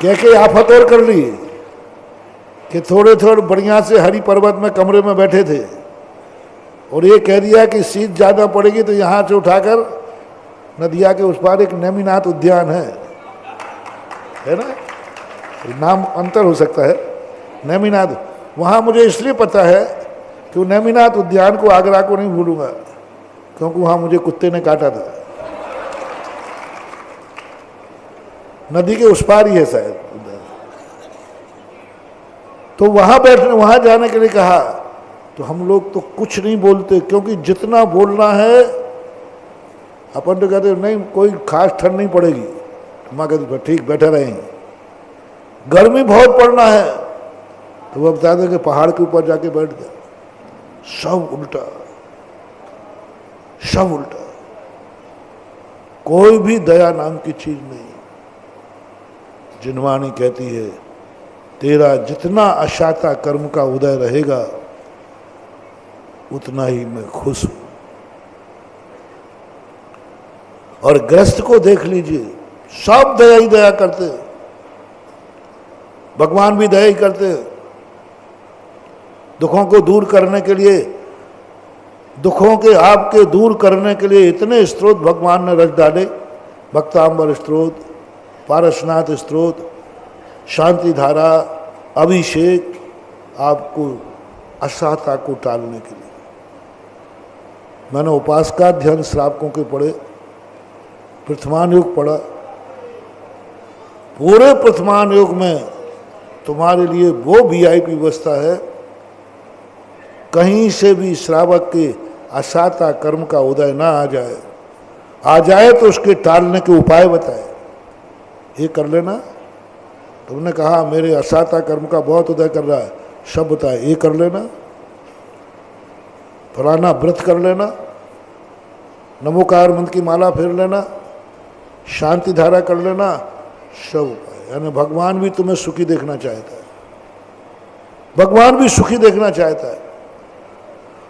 क्या क्या आफत और कर ली कि थोड़े थोड़े बढ़िया से हरि पर्वत में कमरे में बैठे थे, और ये कह दिया कि शीत ज़्यादा पड़ेगी तो यहाँ से उठाकर नदिया के उस पार एक नेमिनाथ उद्यान है ना, नाम अंतर हो सकता है, नेमिनाथ। वहाँ मुझे इसलिए पता है कि वो नेमिनाथ उद्यान को, आगरा को नहीं भूलूंगा, क्योंकि वहाँ मुझे कुत्ते ने काटा था। नदी के उस पार ही है शायद। तो वहाँ बैठने, वहाँ जाने के लिए कहा, तो हम लोग तो कुछ नहीं बोलते, क्योंकि जितना बोलना है अपन तो कहते नहीं कोई खास ठंड नहीं पड़ेगी, माँ कहती ठीक बैठे रहेंगे। गर्मी बहुत पड़ना है तो वो बता दे कि पहाड़ के ऊपर जाके बैठ गया। सब उल्टा, सब उल्टा, कोई भी दया नाम की चीज नहीं। जिनवानी कहती है तेरा जितना अशाता कर्म का उदय रहेगा उतना ही मैं खुश हूं। और ग्रस्त को देख लीजिए, सब दया ही दया करते। भगवान भी दया ही करते हैं। दुखों को दूर करने के लिए, दुखों के आपके दूर करने के लिए इतने स्त्रोत भगवान ने रच डाले। भक्तांबर स्त्रोत, पारसनाथ स्त्रोत, शांति धारा, अभिषेक, आपको असहता को टालने के लिए। मैंने उपासका ध्यान श्रावकों के पढ़े, प्रथमान योग पढ़ा। पूरे प्रथमान योग में तुम्हारे लिए वो VIP व्यवस्था है, कहीं से भी श्रावक के असहता कर्म का उदय ना आ जाए तो उसके टालने के उपाय बताए। ये कर लेना, तुमने कहा मेरे असहता कर्म का बहुत उदय कर रहा है, सब बताए। ये कर लेना, फलाना व्रत कर लेना, नमोकार मंत्र की माला फेर लेना, शांति धारा कर लेना, सब उपाय। यानी भगवान भी तुम्हें सुखी देखना चाहता है, भगवान भी सुखी देखना चाहता है,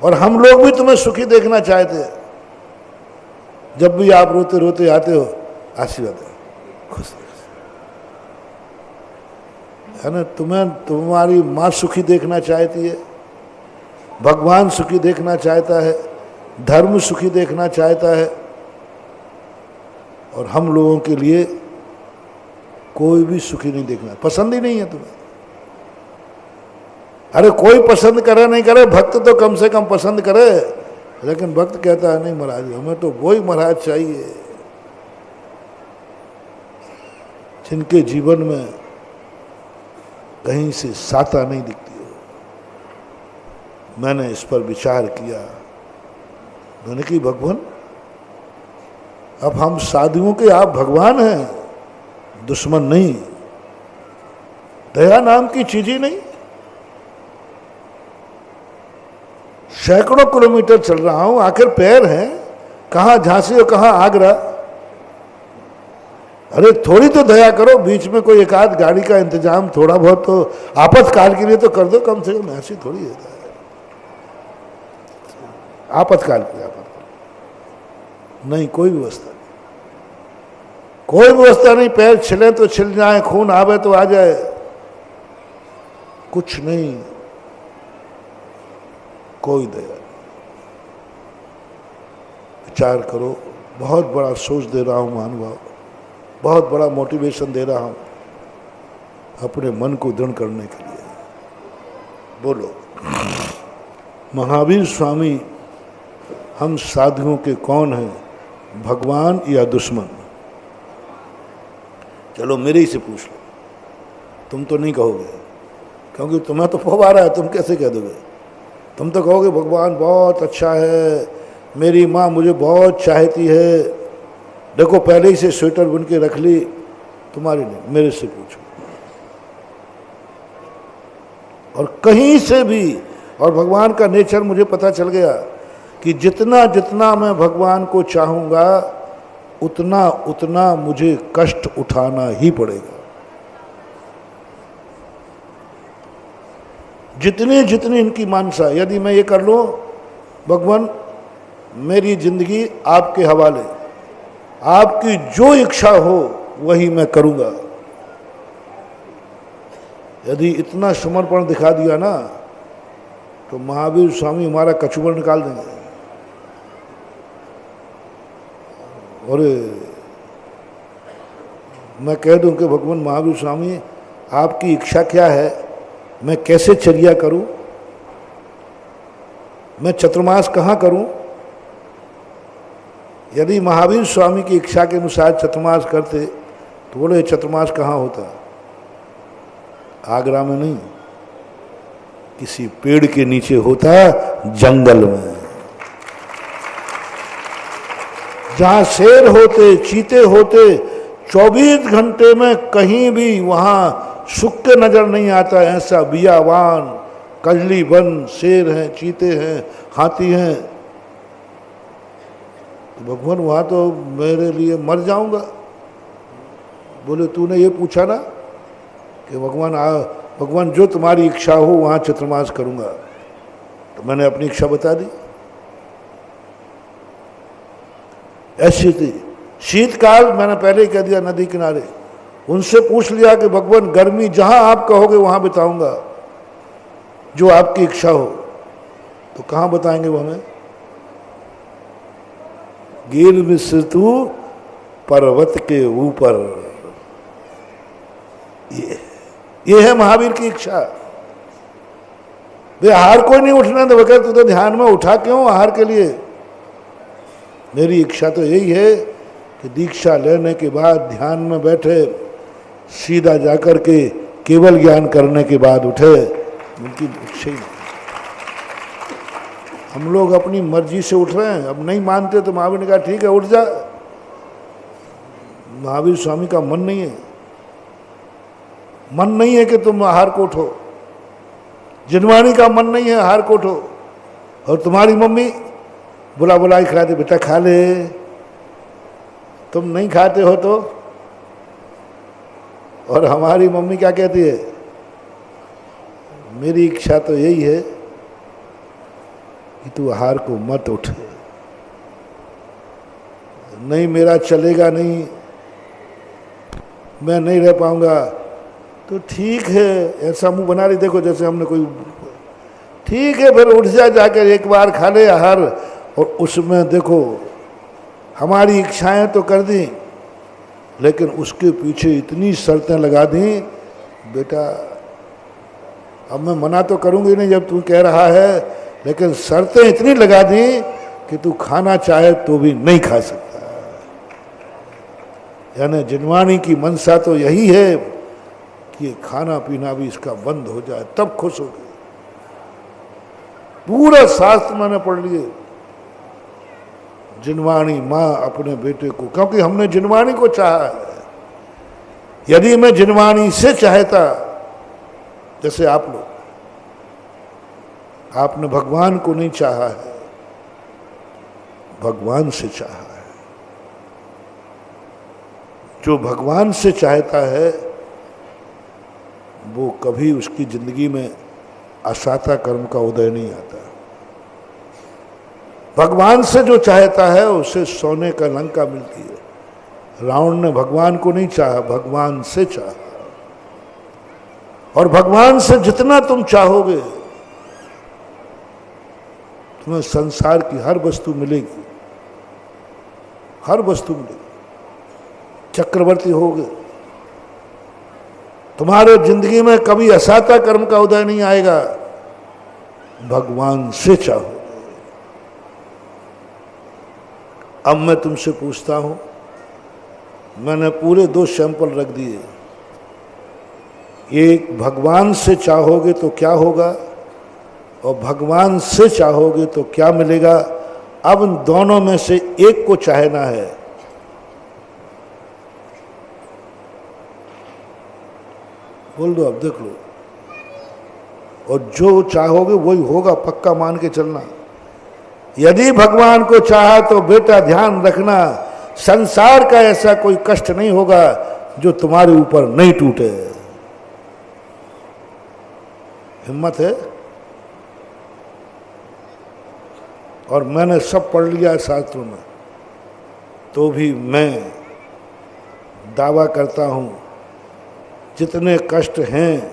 और हम लोग भी तुम्हें सुखी देखना चाहते हैं। जब भी आप रोते रोते आते हो, आशीर्वाद है, खुश है ना। तुम्हें तुम्हारी माँ सुखी देखना चाहती है, भगवान सुखी देखना चाहता है, धर्म सुखी देखना चाहता है, और हम लोगों के लिए कोई भी सुखी नहीं देखना, पसंद ही नहीं है तुम्हें। अरे कोई पसंद करे नहीं करे, भक्त तो कम से कम पसंद करे, लेकिन भक्त कहता है नहीं महाराज, हमें तो वही महाराज चाहिए जिनके जीवन में कहीं से साता नहीं दिखती हो। मैंने इस पर विचार किया, मैंने कि भगवान, अब हम साधुओं के आप भगवान हैं, दुश्मन नहीं। दया नाम की चीज ही नहीं। सैकड़ों किलोमीटर चल रहा हूं, आखिर पैर हैं, कहां झांसी और कहां आगरा। अरे थोड़ी तो दया करो, बीच में कोई एक आध गाड़ी का इंतजाम थोड़ा बहुत तो आपातकाल के लिए तो कर दो कम से कम। ऐसी थोड़ी है आपातकाल के लिए, नहीं कोई व्यवस्था नहीं, कोई व्यवस्था नहीं। पैर छिले तो छिल जाए, खून आवे तो आ जाए, कुछ नहीं, कोई दया नहीं। विचार करो, बहुत बड़ा सोच दे रहा हूं महानुभाव, बहुत बड़ा मोटिवेशन दे रहा हूं अपने मन को दृढ़ करने के लिए। बोलो, महावीर स्वामी हम साधुओं के कौन हैं, भगवान या दुश्मन? चलो मेरे ही से पूछ लो, तुम तो नहीं कहोगे, क्योंकि तुम्हें तो फोब आ रहा है, तुम कैसे कह दोगे? तुम तो कहोगे भगवान बहुत अच्छा है, मेरी माँ मुझे बहुत चाहती है, देखो पहले ही से स्वेटर बुन के रख ली। तुम्हारी नहीं, मेरे से पूछो। और कहीं से भी, और भगवान का नेचर मुझे पता चल गया कि जितना जितना मैं भगवान को चाहूँगा उतना उतना मुझे कष्ट उठाना ही पड़ेगा। जितनी जितनी इनकी मानसा, यदि मैं ये कर लूँ, भगवान मेरी जिंदगी आपके हवाले, आपकी जो इच्छा हो वही मैं करूँगा, यदि इतना समर्पण दिखा दिया ना, तो महावीर स्वामी हमारा कचुबर निकाल देंगे। और मैं कह दूं कि भगवान महावीर स्वामी आपकी इच्छा क्या है, मैं कैसे चर्या करूं, मैं चतुर्मास कहाँ करूं? यदि महावीर स्वामी की इच्छा के अनुसार चतुर्मास करते तो बोले चतुर्मास कहाँ होता? आगरा में नहीं, किसी पेड़ के नीचे होता, जंगल में, जहां शेर होते, चीते होते, 24 घंटे में कहीं भी वहां सुख के नजर नहीं आता। ऐसा बियावान, कजली वन, शेर हैं, चीते हैं, हाथी हैं। तो भगवान वहां तो मेरे लिए मर जाऊंगा। बोले तूने ये पूछा ना कि भगवान जो तुम्हारी इच्छा हो वहां चतुर्मास करूंगा, तो मैंने अपनी इच्छा बता दी। ऐसी थी शीतकाल, मैंने पहले ही कह दिया, नदी किनारे उनसे पूछ लिया कि भगवान गर्मी जहां आप कहोगे वहां बिताऊंगा, जो आपकी इच्छा हो। तो कहां बताएंगे वो हमें? गिर विस्तु पर्वत के ऊपर। ये है महावीर की इच्छा। वे आहार कोई नहीं उठना तो बगैर तू तो ध्यान में उठा क्यों आहार के लिए? मेरी इच्छा तो यही है कि दीक्षा लेने के बाद ध्यान में बैठे, सीधा जाकर के केवल ज्ञान करने के बाद उठे। उनकी इच्छा ही नहीं। हम लोग अपनी मर्जी से उठ रहे हैं। अब नहीं मानते तो महावीर ने कहा ठीक है उठ जा। महावीर स्वामी का मन नहीं है, मन नहीं है कि तुम आहार को उठो। जिनवाणी का मन नहीं है आहार को उठो। और तुम्हारी मम्मी बुलाई खिलाती, बेटा खा ले, तुम नहीं खाते हो तो। और हमारी मम्मी क्या कहती है? मेरी इच्छा तो यही है कि तू आहार को मत उठ। नहीं मेरा चलेगा नहीं, मैं नहीं रह पाऊंगा। तो ठीक है, ऐसा मुंह बना रही देखो जैसे हमने कोई, ठीक है फिर उठ जा, जाकर एक बार खा ले आहार। और उसमें देखो हमारी इच्छाएं तो कर दी, लेकिन उसके पीछे इतनी शर्तें लगा दी, बेटा अब मैं मना तो करूंगी नहीं जब तू कह रहा है, लेकिन शर्तें इतनी लगा दी कि तू खाना चाहे तो भी नहीं खा सकता। यानी जिनवाणी की मनसा तो यही है कि खाना पीना भी इसका बंद हो जाए, तब खुश हो गए। पूरा शास्त्र मैंने पढ़ लिए। जिनवाणी माँ अपने बेटे को, क्योंकि हमने जिनवाणी को चाहा है। यदि मैं जिनवाणी से चाहता, जैसे आप लोग, आपने भगवान को नहीं चाहा है, भगवान से चाहा है। जो भगवान से चाहता है वो कभी उसकी जिंदगी में असाता कर्म का उदय नहीं आता। भगवान से जो चाहता है उसे सोने का लंका मिलती है। रावण ने भगवान को नहीं चाहा, भगवान से चाहा। और भगवान से जितना तुम चाहोगे तुम्हें संसार की हर वस्तु मिलेगी, हर वस्तु मिलेगी। चक्रवर्ती होगे, तुम्हारे जिंदगी में कभी असाता कर्म का उदय नहीं आएगा, भगवान से चाहो। अब मैं तुमसे पूछता हूं, मैंने पूरे 2 सैंपल रख दिए। एक भगवान से चाहोगे तो क्या होगा, और भगवान से चाहोगे तो क्या मिलेगा। अब इन दोनों में से एक को चाहना है। बोल दो, अब देख लो। और जो चाहोगे वही होगा, पक्का मान के चलना। यदि भगवान को चाहा तो बेटा ध्यान रखना, संसार का ऐसा कोई कष्ट नहीं होगा जो तुम्हारे ऊपर नहीं टूटे। हिम्मत है? और मैंने सब पढ़ लिया शास्त्रों में, तो भी मैं दावा करता हूं जितने कष्ट हैं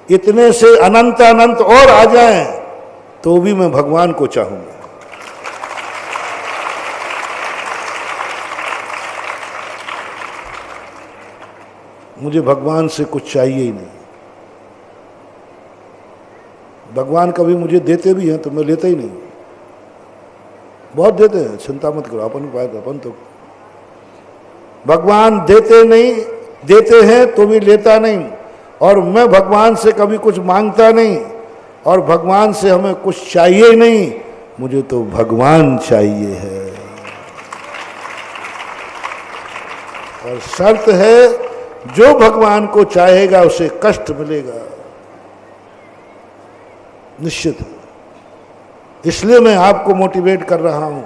इतने से अनंत अनंत और आ जाएं तो भी मैं भगवान को चाहूंगा। मुझे भगवान से कुछ चाहिए ही नहीं। भगवान कभी मुझे देते भी हैं तो मैं लेता ही नहीं। बहुत देते हैं, चिंता मत करो, अपन तो भगवान देते नहीं, देते हैं तो भी लेता नहीं। और मैं भगवान से कभी कुछ मांगता नहीं, और भगवान से हमें कुछ चाहिए नहीं, मुझे तो भगवान चाहिए है। और शर्त है, जो भगवान को चाहेगा उसे कष्ट मिलेगा, निश्चित है। इसलिए मैं आपको मोटिवेट कर रहा हूं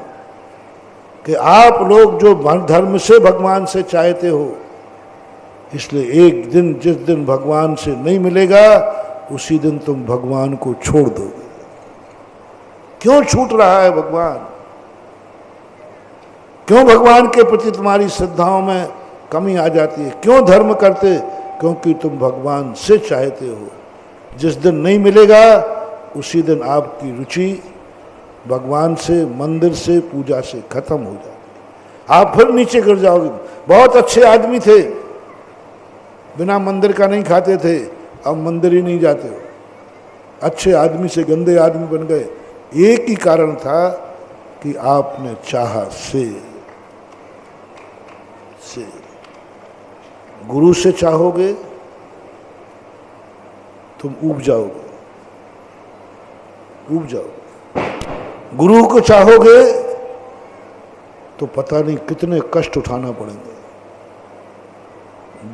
कि आप लोग जो धर्म से भगवान से चाहते हो, इसलिए एक दिन जिस दिन भगवान से नहीं मिलेगा उसी दिन तुम भगवान को छोड़ दोगे। क्यों छूट रहा है भगवान? क्यों भगवान के प्रति तुम्हारी श्रद्धाओं में कमी आ जाती है। क्यों धर्म करते? क्योंकि तुम भगवान से चाहते हो। जिस दिन नहीं मिलेगा उसी दिन आपकी रुचि भगवान से, मंदिर से, पूजा से खत्म हो जाती। आप फिर नीचे गिर जाओगे। बहुत अच्छे आदमी थे, बिना मंदिर का नहीं खाते थे, अब मंदिर ही नहीं जाते हो। अच्छे आदमी से गंदे आदमी बन गए। एक ही कारण था कि आपने चाहा से। गुरु से चाहोगे तुम ऊब जाओगे, ऊब जाओगे। गुरु को चाहोगे तो पता नहीं कितने कष्ट उठाना पड़ेंगे।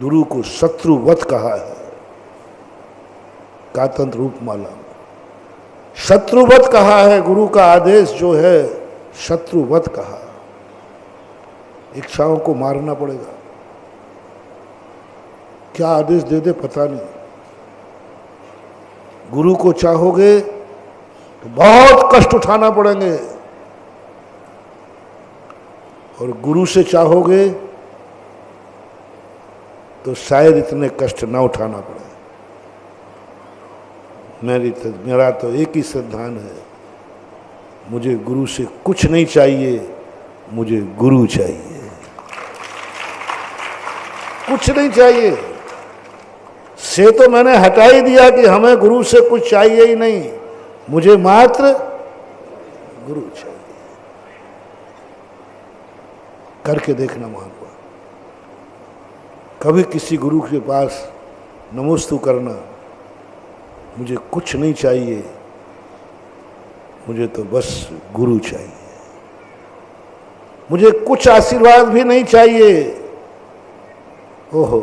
गुरु को शत्रुवत कहा है कातंत्र रूपमाला में। शत्रुवत कहा है, गुरु का आदेश जो है शत्रुवत कहा। इच्छाओं को मारना पड़ेगा। क्या आदेश दे दे पता नहीं। गुरु को चाहोगे तो बहुत कष्ट उठाना पड़ेंगे, और गुरु से चाहोगे तो शायद इतने कष्ट ना उठाना पड़े। मेरा तो एक ही सिद्धांत है, मुझे गुरु से कुछ नहीं चाहिए, मुझे गुरु चाहिए। कुछ नहीं चाहिए से तो मैंने हटा ही दिया कि हमें गुरु से कुछ चाहिए ही नहीं, मुझे मात्र गुरु चाहिए। करके देखना महात्मा। कभी किसी गुरु के पास नमोस्तु करना, मुझे कुछ नहीं चाहिए, मुझे तो बस गुरु चाहिए, मुझे कुछ आशीर्वाद भी नहीं चाहिए। ओहो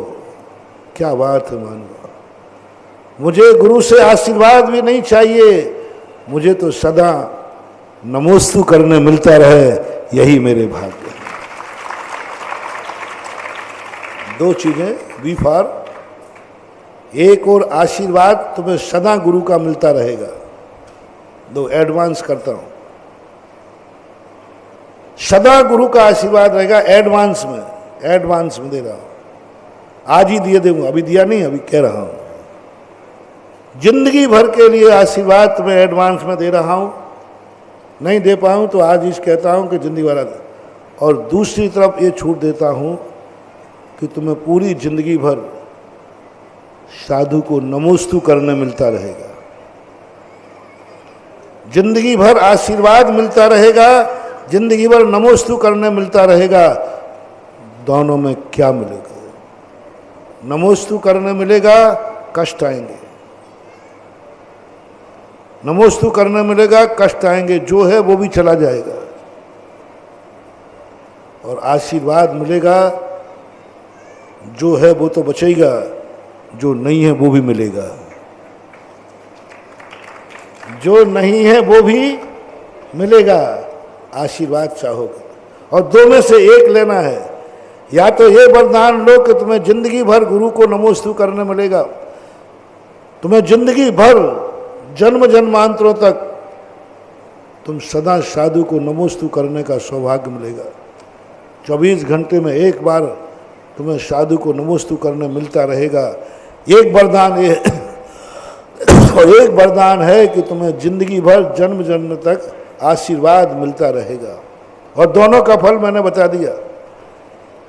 क्या बात है मानवा, मुझे गुरु से आशीर्वाद भी नहीं चाहिए, मुझे तो सदा नमोस्तु करने मिलता रहे, यही मेरे भाग्य है। दो चीजें बी फॉर, एक और आशीर्वाद तुम्हें सदा गुरु का मिलता रहेगा। दो एडवांस करता हूं, सदा गुरु का आशीर्वाद रहेगा। एडवांस में दे रहा हूं, आज ही दिए दूंगा, अभी दिया नहीं, अभी कह रहा हूं। जिंदगी भर के लिए आशीर्वाद तुम्हें एडवांस में दे रहा हूं, नहीं दे पाऊं तो आज ही कहता हूं कि जिंदगी भर। और दूसरी तरफ ये छूट देता हूं कि तुम्हें पूरी जिंदगी भर साधु को नमोस्तु करने मिलता रहेगा। जिंदगी भर आशीर्वाद मिलता रहेगा, जिंदगी भर नमोस्तु करने मिलता रहेगा। दोनों में क्या मिलेगा? नमोस्तु करने मिलेगा, कष्ट आएंगे। नमोस्तु करने मिलेगा, कष्ट आएंगे, जो है वो भी चला जाएगा। और आशीर्वाद मिलेगा, जो है वो तो बचेगा, जो नहीं है वो भी मिलेगा। जो नहीं है वो भी मिलेगा। आशीर्वाद चाहोगे, और दो में से एक लेना है। या तो ये वरदान लो कि तुम्हें जिंदगी भर गुरु को नमोस्तु करने मिलेगा, तुम्हें जिंदगी भर जन्म जन्मांतरों तक तुम सदा साधु को नमोस्तु करने का सौभाग्य मिलेगा। 24 घंटे में एक बार तुम्हें साधु को नमोस्तु करने मिलता रहेगा। एक वरदान ये और एक वरदान है कि तुम्हें जिंदगी भर जन्म जन्म तक आशीर्वाद मिलता रहेगा। और दोनों का फल मैंने बता दिया।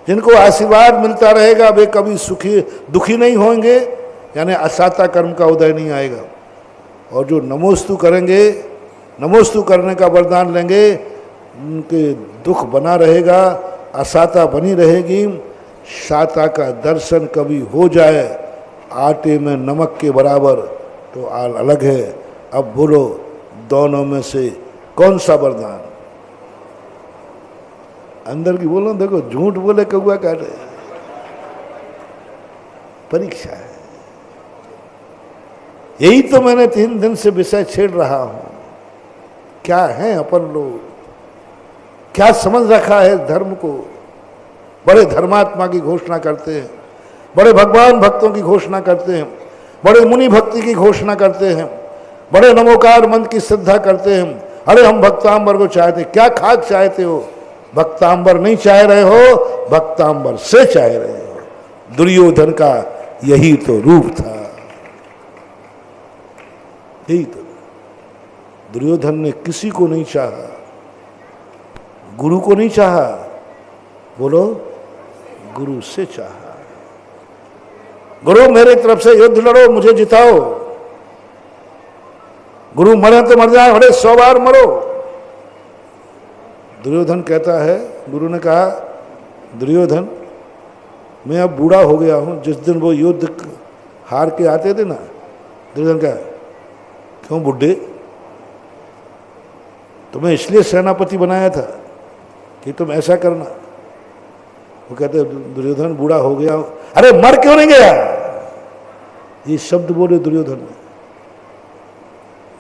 जिनको आशीर्वाद मिलता रहेगा वे कभी दुखी नहीं होंगे, यानी असाता कर्म का उदय नहीं आएगा। और जो नमोस्तु करेंगे, नमोस्तु करने का वरदान लेंगे, उनके दुख बना रहेगा, असाता बनी रहेगी। साता का दर्शन कभी हो जाए आटे में नमक के बराबर तो अलग है। अब बोलो दोनों में से कौन सा वरदान? अंदर की बोलो, देखो झूठ बोले कौआ काटे। परीक्षा है। यही तो मैंने 3 दिन से विषय छेड़ रहा हूं। क्या है अपन लोग, क्या समझ रखा है धर्म को? बड़े धर्मात्मा की घोषणा करते हैं, बड़े भगवान भक्तों की घोषणा करते हैं, बड़े मुनि भक्ति की घोषणा करते हैं, बड़े नमोकार मंत्र की श्रद्धा करते हैं। अरे हम भक्तांबर को चाहते, क्या खाक चाहते हो? भक्तांबर नहीं चाह रहे हो, भक्तांबर से चाह रहे हो। दुर्योधन का यही तो रूप था, यही तो। दुर्योधन ने किसी को नहीं चाहा, गुरु को नहीं चाहा, बोलो गुरु से चाहा। गुरु मेरे तरफ से युद्ध लड़ो, मुझे जिताओ। गुरु मरे तो मर जाए, बड़े 100 बार मरो। दुर्योधन कहता है, गुरु ने कहा दुर्योधन मैं अब बूढ़ा हो गया हूं। जिस दिन वो युद्ध हार के आते थे ना, दुर्योधन कहा क्यों बुड्ढे, तुम्हें इसलिए सेनापति बनाया था कि तुम ऐसा करना। वो कहते दुर्योधन बूढ़ा हो गया हूं। अरे मर क्यों नहीं गया, ये शब्द बोले दुर्योधन ने।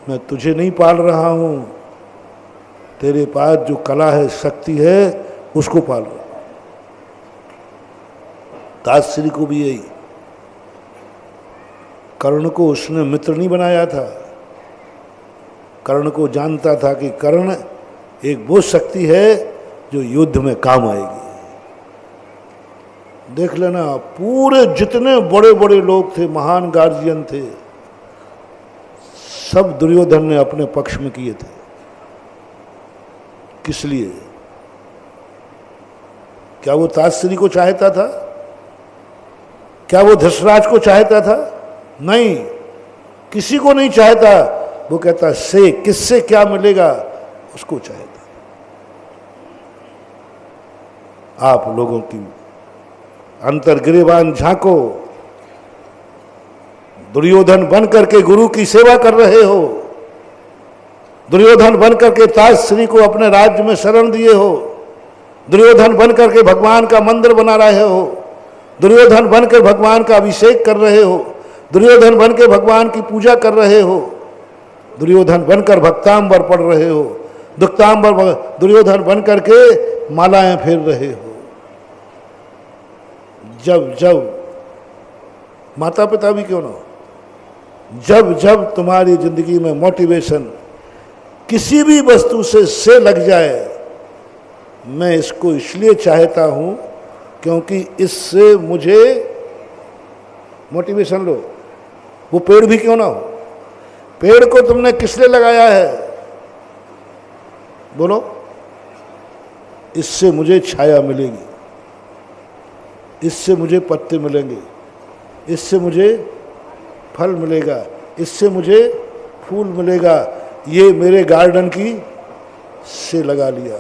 मैं तुझे नहीं पाल रहा हूं, तेरे पास जो कला है, शक्ति है, उसको पाल रहा। ताश्री को भी यही, कर्ण को उसने मित्र नहीं बनाया था। कर्ण को जानता था कि कर्ण एक वो शक्ति है जो युद्ध में काम आएगी। देख लेना, पूरे जितने बड़े बड़े लोग थे, महान गार्जियन थे, सब दुर्योधन ने अपने पक्ष में किए थे। किस लिए? क्या वो ताश्री को चाहता था? क्या वो धृतराज को चाहता था? नहीं, किसी को नहीं चाहता। वो कहता से किससे क्या मिलेगा, उसको चाहता। आप लोगों की अंतर्गिरेबान झांको, दुर्योधन बन करके गुरु की सेवा कर रहे हो, दुर्योधन बन करके ताश्री को अपने राज्य में शरण दिए हो, दुर्योधन बन करके भगवान का मंदिर बना रहे हो, दुर्योधन बनकर भगवान का अभिषेक कर रहे हो, दुर्योधन बनकर भगवान की पूजा कर रहे हो, दुर्योधन बनकर भक्तांबर पढ़ रहे हो, दुक्तांबर दुर्योधन बनकर के मालाएं फेर रहे हो। जब जब माता पिता भी क्यों ना हो, जब जब तुम्हारी जिंदगी में मोटिवेशन किसी भी वस्तु से लग जाए, मैं इसको इसलिए चाहता हूं क्योंकि इससे मुझे मोटिवेशन लो। वो पेड़ भी क्यों ना हो, पेड़ को तुमने किस लिए लगाया है, बोलो, इससे मुझे छाया मिलेगी, इससे मुझे पत्ते मिलेंगे, इससे मुझे फल मिलेगा, इससे मुझे फूल मिलेगा। ये मेरे गार्डन की से लगा लिया,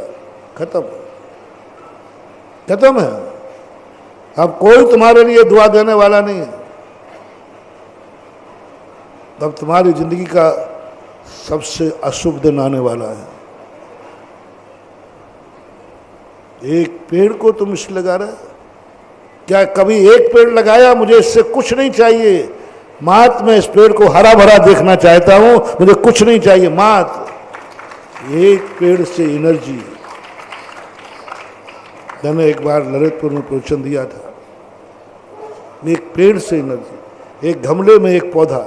खत्म, खत्म है। अब कोई तुम्हारे लिए दुआ देने वाला नहीं है। अब तुम्हारी जिंदगी का सबसे अशुभ दिन आने वाला है। एक पेड़ को तुम इसलिए लगा रहे, क्या कभी एक पेड़ लगाया, मुझे इससे कुछ नहीं चाहिए, मात मैं इस पेड़ को हरा भरा देखना चाहता हूं, मुझे कुछ नहीं चाहिए, मात एक पेड़ से एनर्जी। मैंने एक बार ललितपुर में प्रवचन दिया था, एक पेड़ से एनर्जी, एक गमले में एक पौधा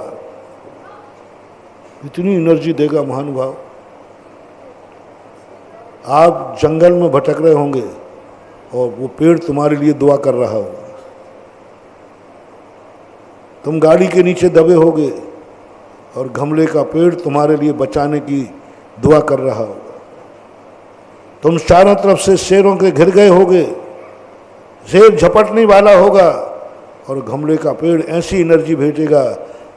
इतनी एनर्जी देगा महानुभाव। आप जंगल में भटक रहे होंगे और वो पेड़ तुम्हारे लिए दुआ कर रहा होगा, तुम गाड़ी के नीचे दबे होगे और गमले का पेड़ तुम्हारे लिए बचाने की दुआ कर रहा होगा, तुम चारों तरफ से शेरों के घिर गए होगे, शेर झपटने वाला होगा और गमले का पेड़ ऐसी एनर्जी भेजेगा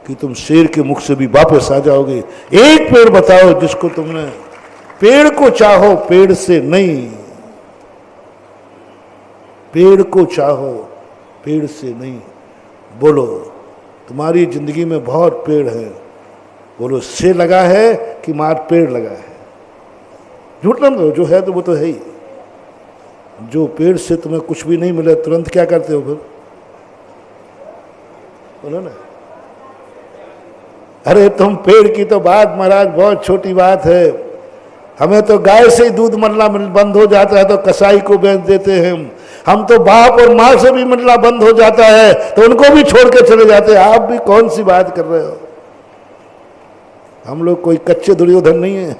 कि तुम शेर के मुख से भी वापस आ जाओगे। एक पेड़ बताओ जिसको तुमने, पेड़ को चाहो, पेड़ से नहीं, पेड़ को चाहो, पेड़ से नहीं। बोलो, तुम्हारी जिंदगी में बहुत पेड़ है, बोलो से लगा है कि मार पेड़ लगा है। झूठ ना बोलो, जो है तो वो तो है ही। जो पेड़ से तुम्हें कुछ भी नहीं मिले, तुरंत क्या करते हो फिर, बोलो ना। अरे तुम पेड़ की तो बात महाराज बहुत छोटी बात है, हमें तो गाय से ही दूध मिलना बंद हो जाता है तो कसाई को बेच देते हैं हम तो बाप और माँ से भी मिलना बंद हो जाता है तो उनको भी छोड़ के चले जाते हैं। आप भी कौन सी बात कर रहे हो, हम लोग कोई कच्चे दुर्योधन नहीं है।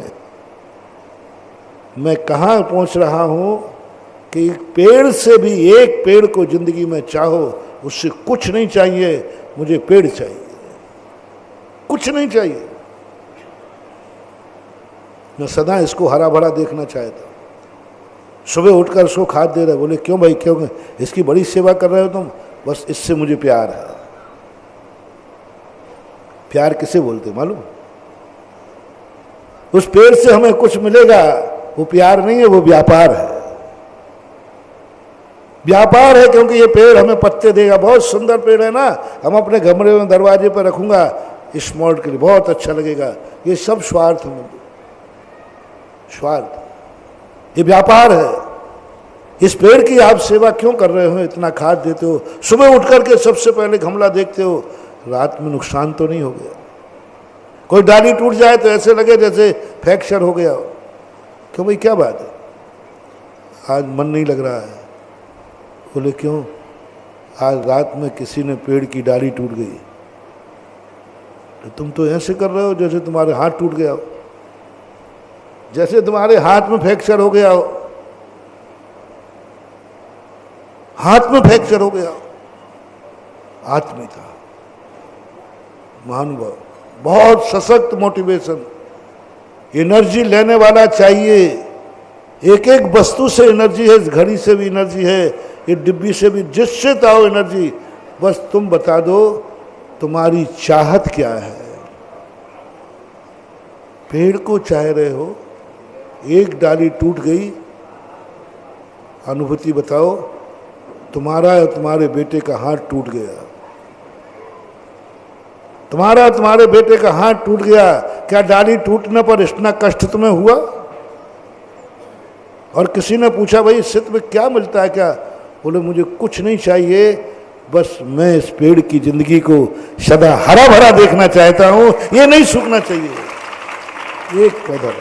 मैं कहाँ पहुँच रहा हूँ, कि पेड़ से भी, एक पेड़ को जिंदगी में चाहो, उससे कुछ नहीं चाहिए, मुझे पेड़ चाहिए, कुछ नहीं चाहिए। मैं सदा इसको हरा भरा देखना चाहता हूँ। सुबह उठकर उसको खाद दे रहे, बोले क्यों भाई, क्यों, इसकी बड़ी सेवा कर रहे हो तुम? बस इससे मुझे प्यार है। प्यार किसे बोलते मालूम? उस पेड़ से हमें कुछ मिलेगा, वो प्यार नहीं है, वो व्यापार है। व्यापार है, क्योंकि ये पेड़ हमें पत्ते देगा, बहुत सुंदर पेड़ है ना, हम अपने कमरे में दरवाजे पर रखूंगा स्मॉल के लिए, बहुत अच्छा लगेगा। ये सब स्वार्थ है, स्वार्थ, ये व्यापार है। इस पेड़ की आप सेवा क्यों कर रहे हो? इतना खाद देते हो, सुबह उठ करके सबसे पहले गमला देखते हो, रात में नुकसान तो नहीं हो गया? कोई डाली टूट जाए तो ऐसे लगे जैसे फ्रैक्चर हो गया हो। क्यों भाई, क्या बात है, आज मन नहीं लग रहा है? बोले क्यों? आज रात में किसी ने पेड़ की डाली टूट गई। तो तुम तो ऐसे कर रहे हो जैसे तुम्हारे हाथ टूट गया हो, जैसे तुम्हारे हाथ में फ्रैक्चर हो गया हो, हाथ में फ्रैक्चर हो गया हो। आत्मी था, महानुभाव, बहुत सशक्त मोटिवेशन, एनर्जी लेने वाला चाहिए। एक एक वस्तु से एनर्जी है, इस घड़ी से भी एनर्जी है, ये डिब्बी से भी, जिससे चाहो एनर्जी। बस तुम बता दो तुम्हारी चाहत क्या है। पेड़ को चाह रहे हो, एक डाली टूट गई, अनुभूति बताओ, तुम्हारा या तुम्हारे बेटे का हाथ टूट गया, तुम्हारा तुम्हारे बेटे का हाथ टूट गया, क्या डाली टूटने पर इतना कष्ट तुम्हें हुआ? और किसी ने पूछा भाई इससे तुम्हें क्या मिलता है क्या? बोले मुझे कुछ नहीं चाहिए, बस मैं इस पेड़ की जिंदगी को सदा हरा भरा देखना चाहता हूं, ये नहीं सूखना चाहिए। एक पौधा,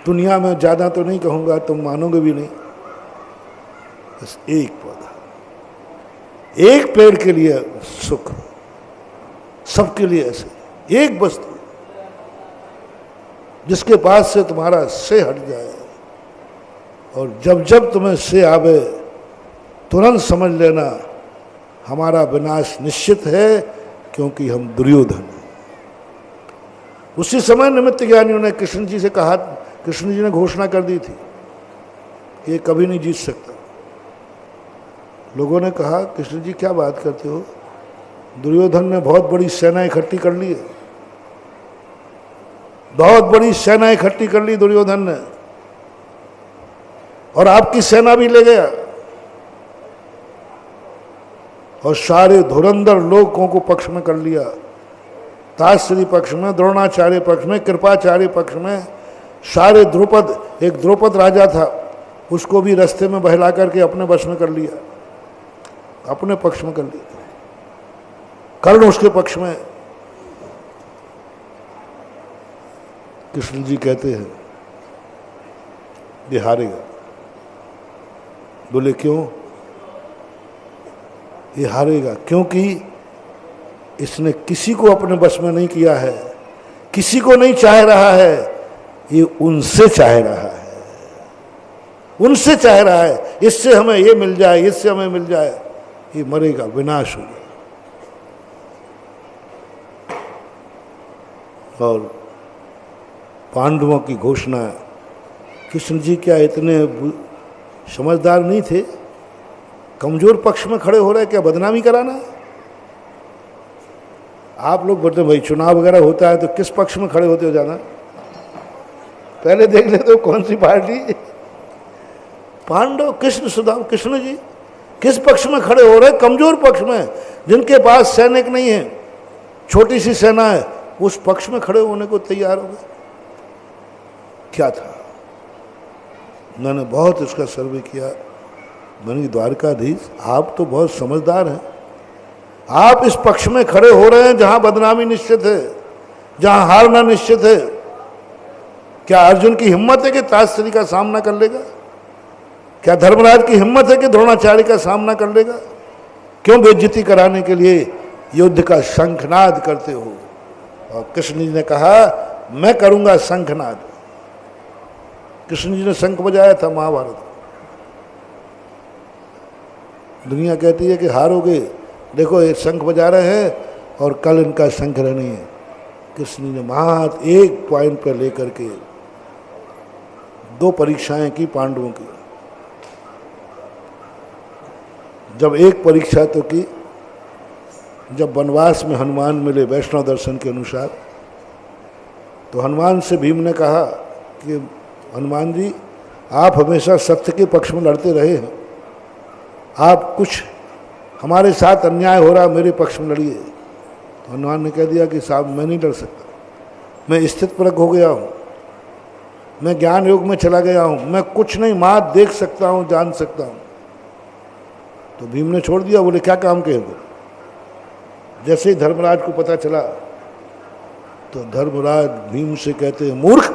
दुनिया में ज्यादा तो नहीं कहूंगा, तुम मानोगे भी नहीं, बस एक पौधा, एक पेड़ के लिए सुख, सबके लिए ऐसे एक वस्तु जिसके पास से तुम्हारा से हट जाए, और जब जब तुम्हें से आवे तुरंत समझ लेना हमारा विनाश निश्चित है, क्योंकि हम दुर्योधन हैं। उसी समय निमित्त ज्ञानियों ने कृष्ण जी से कहा, कृष्ण जी ने घोषणा कर दी थी ये कभी नहीं जीत सकता। लोगों ने कहा कृष्ण जी क्या बात करते हो, दुर्योधन ने बहुत बड़ी सेना इकट्ठी कर ली है, बहुत बड़ी सेना इकट्ठी कर ली दुर्योधन ने, और आपकी सेना भी ले गया, और सारे धुरंधर लोगों को पक्ष में कर लिया, ताश्री पक्ष में, द्रोणाचार्य पक्ष में, कृपाचार्य पक्ष में, सारे द्रुपद, एक द्रुपद राजा था उसको भी रास्ते में बहला करके अपने वश में कर लिया, अपने पक्ष में कर लिया, कर्ण उसके पक्ष में। कृष्ण जी कहते हैं ये हारेगा। बोले क्यों? ये हारेगा क्योंकि इसने किसी को अपने बस में नहीं किया है, किसी को नहीं चाह रहा है, ये उनसे चाह रहा है, उनसे चाह रहा है, इससे हमें ये मिल जाए, इससे हमें मिल जाए, ये मरेगा, विनाश होगा। और पांडवों की घोषणा, कृष्ण जी क्या इतने समझदार नहीं थे? कमजोर पक्ष में खड़े हो रहे, क्या बदनामी कराना? आप लोग बोलते भाई चुनाव वगैरह होता है तो किस पक्ष में खड़े होते हो जाना, पहले देख लेते हो कौन सी पार्टी। पांडव, कृष्ण सुदाम, कृष्ण जी किस पक्ष में खड़े हो रहे? कमजोर पक्ष में, जिनके पास सैनिक नहीं है, छोटी सी सेना है, उस पक्ष में खड़े होने को तैयार हो गए। क्या था? मैंने बहुत इसका सर्वे किया। मैंने द्वारकाधीश आप तो बहुत समझदार हैं, आप इस पक्ष में खड़े हो रहे हैं जहां बदनामी निश्चित है, जहां हारना निश्चित है। क्या अर्जुन की हिम्मत है कि ताश्री का सामना कर लेगा? क्या धर्मराज की हिम्मत है कि द्रोणाचार्य का सामना कर लेगा? क्यों बेइज्जती कराने के लिए युद्ध का शंखनाद करते हो? और कृष्ण जी ने कहा मैं करूंगा शंखनाद। कृष्ण जी ने शंख बजाया था महाभारत, दुनिया कहती है कि हारोगे, देखो ये शंख बजा रहे हैं और कल इनका शंख नहीं है। कृष्ण ने मात्र एक पॉइंट पर लेकर के 2 परीक्षाएं की पांडवों की। जब एक परीक्षा तो की, जब वनवास में हनुमान मिले वैष्णव दर्शन के अनुसार, तो हनुमान से भीम ने कहा कि हनुमान जी, आप हमेशा सत्य के पक्ष में लड़ते रहे हैं, आप कुछ हमारे साथ अन्याय हो रहा, मेरे पक्ष में लड़िए। तो हनुमान ने कह दिया कि साहब मैं नहीं लड़ सकता, मैं स्थितप्रज्ञ हो गया हूँ, मैं ज्ञान योग में चला गया हूँ, मैं कुछ नहीं मात्र देख सकता हूँ, जान सकता हूँ। तो भीम ने छोड़ दिया, बोले क्या काम के। जैसे ही धर्मराज को पता चला तो धर्मराज भीम से कहते हैं, मूर्ख,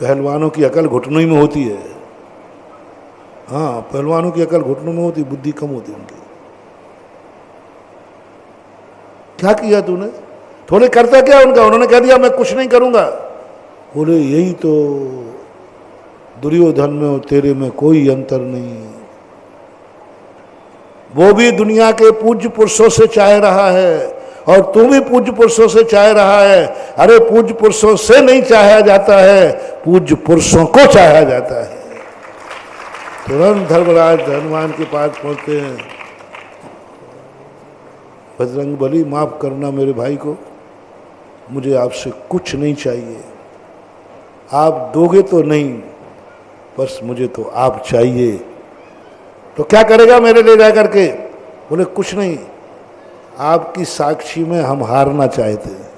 पहलवानों की अकल घुटनों में होती है। हाँ, पहलवानों की अकल घुटनों में होती, बुद्धि कम होती उनकी। क्या किया तूने? थोड़े करता क्या उनका? उन्होंने कह दिया मैं कुछ नहीं करूंगा। बोले यही तो दुर्योधन में और तेरे में कोई अंतर नहीं, वो भी दुनिया के पूज्य पुरुषों से चाह रहा है और तू भी पूज्य पुरुषों से चाह रहा है। अरे पूज्य पुरुषों से नहीं चाहा जाता है, पूज्य पुरुषों को चाहा जाता है। तुरंत धर्मराज हनुमान के पास पहुंचते हैं, बजरंग बली माफ करना मेरे भाई को, मुझे आपसे कुछ नहीं चाहिए, आप दोगे तो नहीं, बस मुझे तो आप चाहिए। तो क्या करेगा मेरे ले जा करके? बोले कुछ नहीं, आपकी साक्षी में हम हारना चाहते हैं,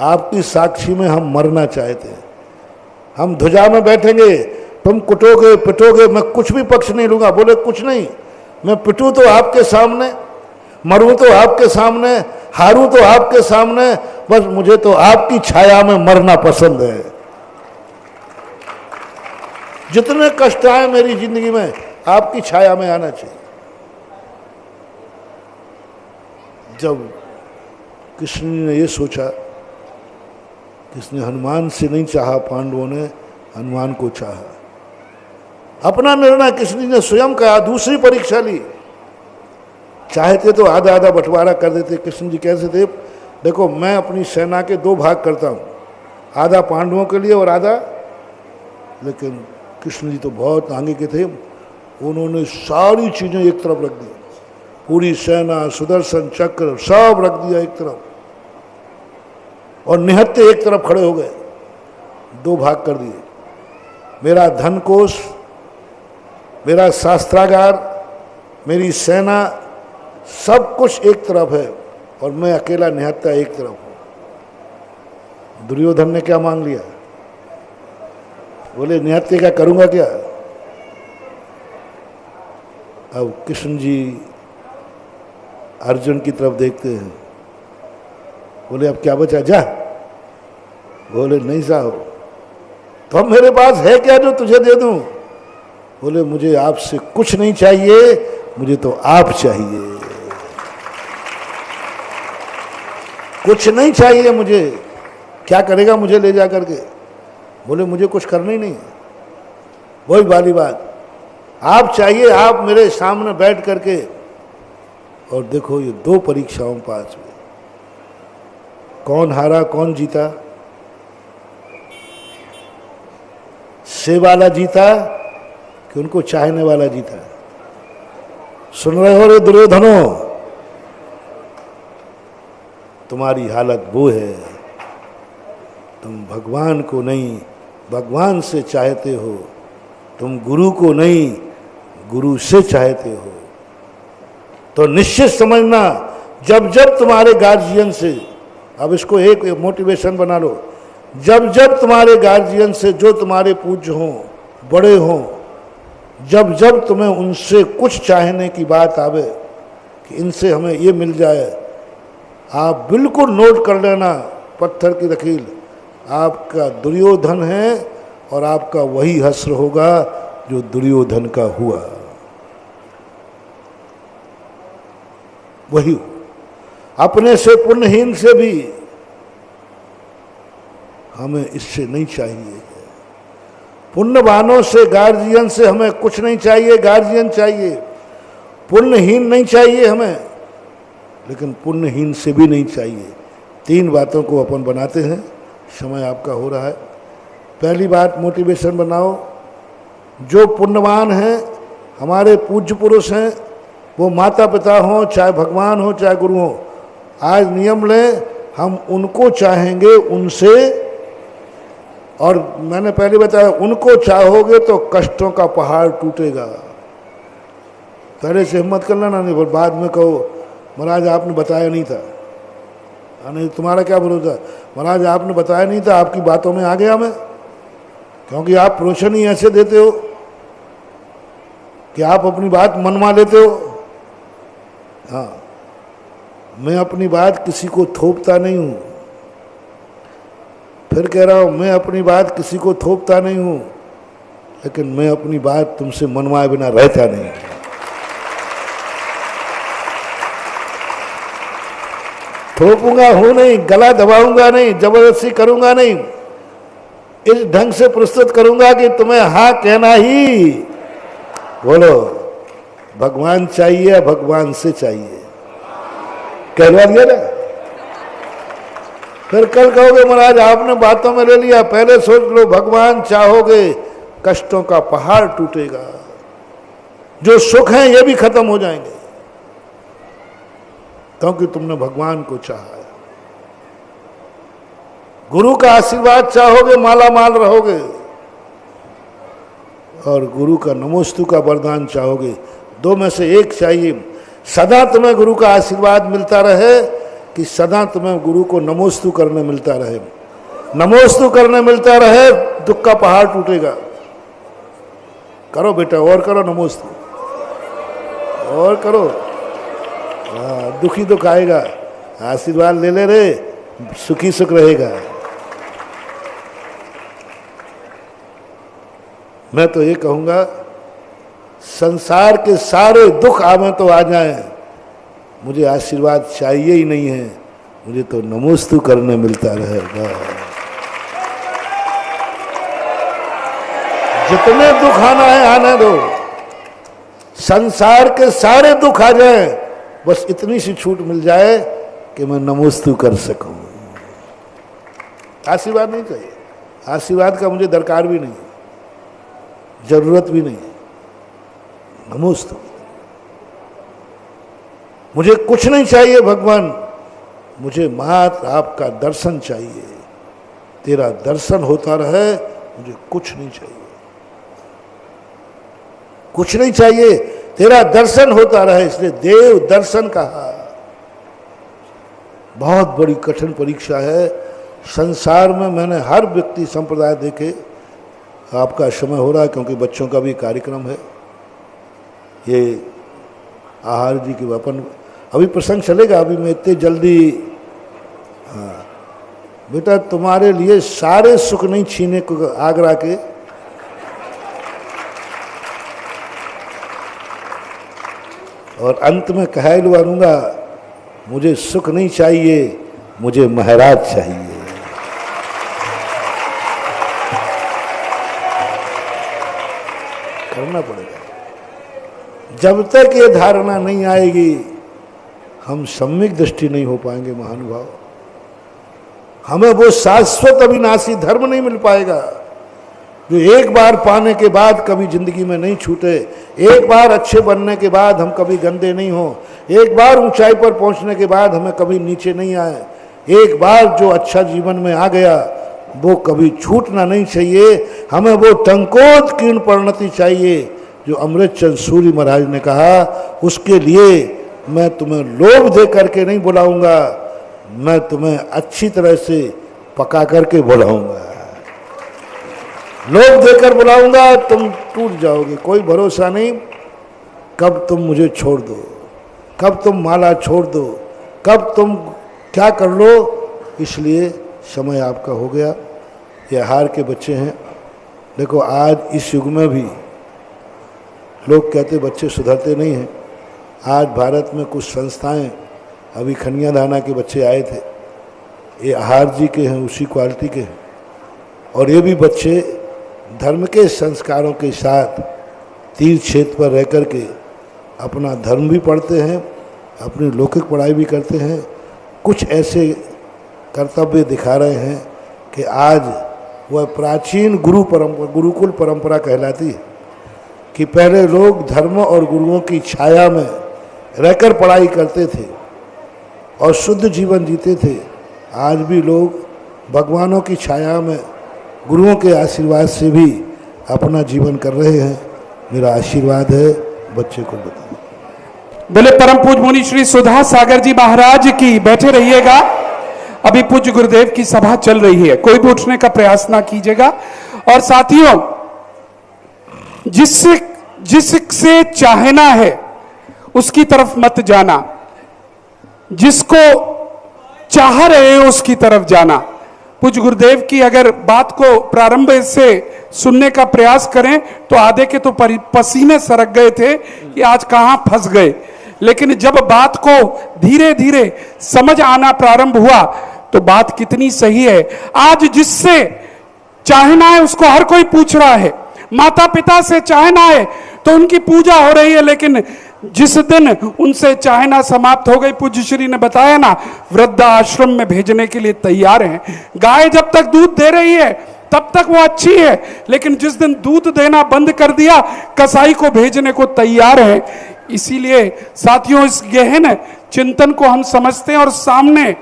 आपकी साक्षी में हम मरना चाहते हैं, हम ध्वजा में बैठेंगे, तुम कुटोगे पिटोगे, मैं कुछ भी पक्ष नहीं लूंगा। बोले कुछ नहीं, मैं पिटूं तो आपके सामने, मरूं तो आपके सामने, हारूं तो आपके सामने, बस मुझे तो आपकी छाया में मरना पसंद है। जितने कष्ट आए मेरी जिंदगी में, आपकी छाया में आना चाहिए। जब कृष्ण ने ये सोचा, किसने हनुमान से नहीं चाहा, पांडवों ने हनुमान को चाहा। अपना निर्णय कृष्ण ने स्वयं कहा। दूसरी परीक्षा ली, चाहते तो आधा आधा बंटवारा कर देते। कृष्ण जी कैसे थे, देखो मैं अपनी सेना के 2 भाग करता हूँ, आधा पांडवों के लिए और आधा, लेकिन कृष्ण जी तो बहुत आगे के थे, उन्होंने सारी चीजें एक तरफ रख दी, पूरी सेना, सुदर्शन चक्र सब रख दिया एक तरफ, और निहत्ते एक तरफ खड़े हो गए, 2 भाग कर दिए। मेरा धन कोष, मेरा शास्त्रागार, मेरी सेना, सब कुछ एक तरफ है और मैं अकेला निहत्ता एक तरफ हूं। दुर्योधन ने क्या मांग लिया? बोले निहत्ते का करूंगा क्या? अब कृष्ण जी अर्जुन की तरफ देखते हैं, बोले अब क्या बचा, जा। बोले नहीं साहब, तो अब मेरे पास है क्या जो तुझे दे दूं? बोले मुझे आपसे कुछ नहीं चाहिए, मुझे तो आप चाहिए, कुछ नहीं चाहिए मुझे। क्या करेगा मुझे ले जा करके? बोले मुझे कुछ करना ही नहीं। वही वाली बात, आप चाहिए, आप मेरे सामने बैठ करके। और देखो ये 2 परीक्षाओं पास हुए, कौन हारा कौन जीता? से वाला जीता कि उनको चाहने वाला जीता? सुन रहे हो रे दुर्योधनो, तुम्हारी हालत वो है, तुम भगवान को नहीं भगवान से चाहते हो, तुम गुरु को नहीं गुरु से चाहते हो। तो निश्चित समझना, जब जब तुम्हारे गार्जियन से, अब इसको एक मोटिवेशन बना लो, जब जब तुम्हारे गार्जियन से, जो तुम्हारे पूज्य हों, बड़े हों, जब जब तुम्हें उनसे कुछ चाहने की बात आवे कि इनसे हमें ये मिल जाए, आप बिल्कुल नोट कर लेना, पत्थर की लकीर, आपका दुर्योधन है और आपका वही हश्र होगा जो दुर्योधन का हुआ, वही। अपने से पुण्यहीन से भी हमें इससे नहीं चाहिए। पुण्यवानों से, गार्जियन से हमें कुछ नहीं चाहिए, गार्जियन चाहिए। पुण्यहीन नहीं चाहिए हमें, लेकिन पुण्यहीन से भी नहीं चाहिए। 3 बातों को अपन बनाते हैं। समय आपका हो रहा है। पहली बात, मोटिवेशन बनाओ। जो पुण्यवान हैं, हमारे पूज्य पुरुष हैं, वो माता पिता हों, चाहे भगवान हो, चाहे गुरु हो, आज नियम लें, हम उनको चाहेंगे, उनसे। और मैंने पहले बताया, उनको चाहोगे तो कष्टों का पहाड़ टूटेगा। पहले से हिम्मत कर लेना, नहीं पर बाद में कहो महाराज आपने बताया नहीं था। नहीं, तुम्हारा क्या भरोसा, महाराज आपने बताया नहीं था, आपकी बातों में आ गया मैं। क्योंकि आप प्रवचन ही ऐसे देते हो कि आप अपनी बात मनवा लेते हो। हाँ, मैं अपनी बात किसी को थोपता नहीं हूँ। फिर कह रहा हूँ, मैं अपनी बात किसी को थोपता नहीं हूँ, लेकिन मैं अपनी बात तुमसे मनवाए बिना रहता नहीं। थोपूंगा हूँ नहीं, गला दबाऊंगा नहीं, जबरदस्ती करूंगा नहीं। इस ढंग से प्रस्तुत करूंगा कि तुम्हें हाँ कहना ही। बोलो, भगवान चाहिए, भगवान से चाहिए। कहलवा दिया ना। फिर कल कहोगे महाराज आपने बातों में ले लिया, पहले सोच लो, भगवान चाहोगे कष्टों का पहाड़ टूटेगा। जो सुख हैं ये भी खत्म हो जाएंगे, क्योंकि तुमने भगवान को चाहा। गुरु का आशीर्वाद चाहोगे, माला माल रहोगे। और गुरु का नमोस्तु का वरदान चाहोगे, 2 में से एक चाहिए। सदा तुम्हें गुरु का आशीर्वाद मिलता रहे कि सदा तुम्हें गुरु को नमोस्तु करने मिलता रहे। नमोस्तु करने मिलता रहे, दुख का पहाड़ टूटेगा। करो बेटा, और करो नमोस्तु, और करो। दुखी दुख आएगा, आशीर्वाद ले ले रे, सुखी सुख रहेगा। मैं तो ये कहूँगा, संसार के सारे दुख आवे तो आ जाएं, मुझे आशीर्वाद चाहिए ही नहीं है, मुझे तो नमोस्तु करने मिलता रहेगा। जितने दुख आना है आने दो, संसार के सारे दुख आ जाएं, बस इतनी सी छूट मिल जाए कि मैं नमोस्तु कर सकूं। आशीर्वाद नहीं चाहिए, आशीर्वाद का मुझे दरकार भी नहीं, जरूरत भी नहीं। नमोस्तु, मुझे कुछ नहीं चाहिए भगवान, मुझे मात्र आपका दर्शन चाहिए। तेरा दर्शन होता रहे, मुझे कुछ नहीं चाहिए। कुछ नहीं चाहिए, तेरा दर्शन होता रहे, इसलिए देव दर्शन कहा। बहुत बड़ी कठिन परीक्षा है। संसार में मैंने हर व्यक्ति संप्रदाय देखे। आपका समय हो रहा है क्योंकि बच्चों का भी कार्यक्रम है। ये आहार जी के अपन अभी प्रसंग चलेगा, अभी मैं इतने जल्दी। हाँ बेटा, तुम्हारे लिए सारे सुख नहीं छीने को आगरा के। और अंत में कह लूंगा, मुझे सुख नहीं चाहिए, मुझे महाराज चाहिए। करना पड़ेगा। जब तक ये धारणा नहीं आएगी, हम सम्यक दृष्टि नहीं हो पाएंगे महानुभाव। हमें वो शाश्वत अविनाशी धर्म नहीं मिल पाएगा जो एक बार पाने के बाद कभी जिंदगी में नहीं छूटे। एक बार अच्छे बनने के बाद हम कभी गंदे नहीं हो। एक बार ऊंचाई पर पहुंचने के बाद हमें कभी नीचे नहीं आए। एक बार जो अच्छा जीवन में आ गया वो कभी छूटना नहीं चाहिए। हमें वो टंकोत्कीर्ण परिणति चाहिए जो अमृतचंद सूरी महाराज ने कहा। उसके लिए मैं तुम्हें लोभ दे करके नहीं बुलाऊंगा, मैं तुम्हें अच्छी तरह से पका करके बुलाऊंगा। लोभ देकर बुलाऊंगा, तुम टूट जाओगे। कोई भरोसा नहीं कब तुम मुझे छोड़ दो, कब तुम माला छोड़ दो, कब तुम क्या कर लो। इसलिए समय आपका हो गया। ये हार के बच्चे हैं। देखो आज इस युग में भी लोग कहते बच्चे सुधरते नहीं हैं। आज भारत में कुछ संस्थाएं, अभी खनिया दाना के बच्चे आए थे, ये आहार जी के हैं, उसी क्वालिटी के हैं। और ये भी बच्चे धर्म के संस्कारों के साथ तीर्थ क्षेत्र पर रह कर के अपना धर्म भी पढ़ते हैं, अपनी लौकिक पढ़ाई भी करते हैं। कुछ ऐसे कर्तव्य दिखा रहे हैं कि आज वह प्राचीन गुरुकुल परंपरा कहलाती है कि पहले लोग धर्म और गुरुओं की छाया में रहकर पढ़ाई करते थे और शुद्ध जीवन जीते थे। आज भी लोग भगवानों की छाया में गुरुओं के आशीर्वाद से भी अपना जीवन कर रहे हैं। मेरा आशीर्वाद है, बच्चे को बताओ। बोले परम पूज्य मुनि श्री सुधा सागर जी महाराज की। बैठे रहिएगा, अभी पूज्य गुरुदेव की सभा चल रही है, कोई भी उठने का प्रयास ना कीजिएगा। और साथियों, जिससे चाहना है उसकी तरफ मत जाना, जिसको चाह रहे हो उसकी तरफ जाना। पूज्य गुरुदेव की अगर बात को प्रारंभ से सुनने का प्रयास करें तो आधे के तो पसीने सरक गए थे कि आज कहां फंस गए, लेकिन जब बात को धीरे धीरे समझ आना प्रारंभ हुआ तो बात कितनी सही है। आज जिससे चाहना है उसको हर कोई पूछ रहा है, माता पिता से चाहना है तो उनकी पूजा हो रही है, लेकिन जिस दिन उनसे चाहना समाप्त हो गई, पूज्य श्री ने बताया ना, वृद्धा आश्रम में भेजने के लिए तैयार हैं। गाय जब तक दूध दे रही है तब तक वो अच्छी है, लेकिन जिस दिन दूध देना बंद कर दिया, कसाई को भेजने को तैयार है। इसीलिए साथियों, इस गहन चिंतन को हम समझते हैं और सामने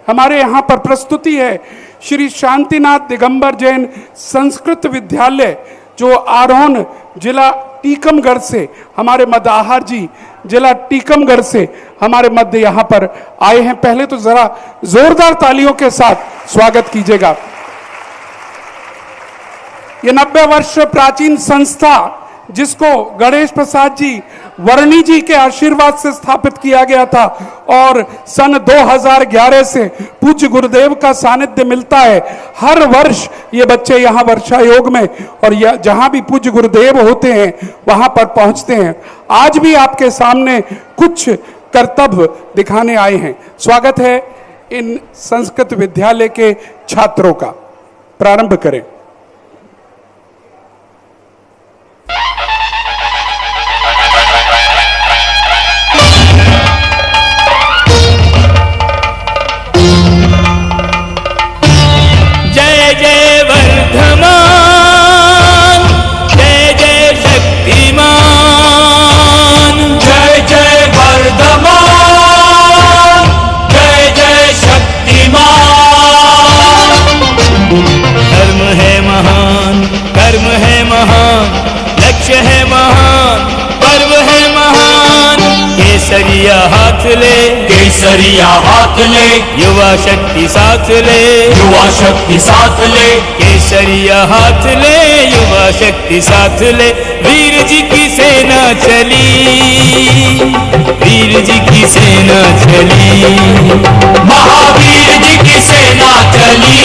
हमारे यहाँ पर प्रस्तुति है श्री शांतिनाथ दिगंबर जैन संस्कृत विद्यालय, जो आरोन जिला टीकमगढ़ से हमारे मध्य, आहार जी जिला टीकमगढ़ से हमारे मध्य यहाँ पर आए हैं। पहले तो जरा जोरदार तालियों के साथ स्वागत कीजिएगा। ये 90 वर्ष प्राचीन संस्था, जिसको गणेश प्रसाद जी वर्णी जी के आशीर्वाद से स्थापित किया गया था, और सन 2011 से पूज्य गुरुदेव का सानिध्य मिलता है। हर वर्ष ये बच्चे यहाँ वर्षा योग में और जहाँ भी पूज्य गुरुदेव होते हैं वहाँ पर पहुँचते हैं। आज भी आपके सामने कुछ कर्तव्य दिखाने आए हैं। स्वागत है इन संस्कृत विद्यालय के छात्रों का। प्रारंभ करें। केसरिया हाथ ले, केसरिया हाथ ले, युवा शक्ति साथ ले, युवा शक्ति साथ ले, केसरिया हाथ ले, युवा शक्ति साथ ले। वीर जी की सेना चली, वीर जी की सेना चली, महावीर जी की सेना चली,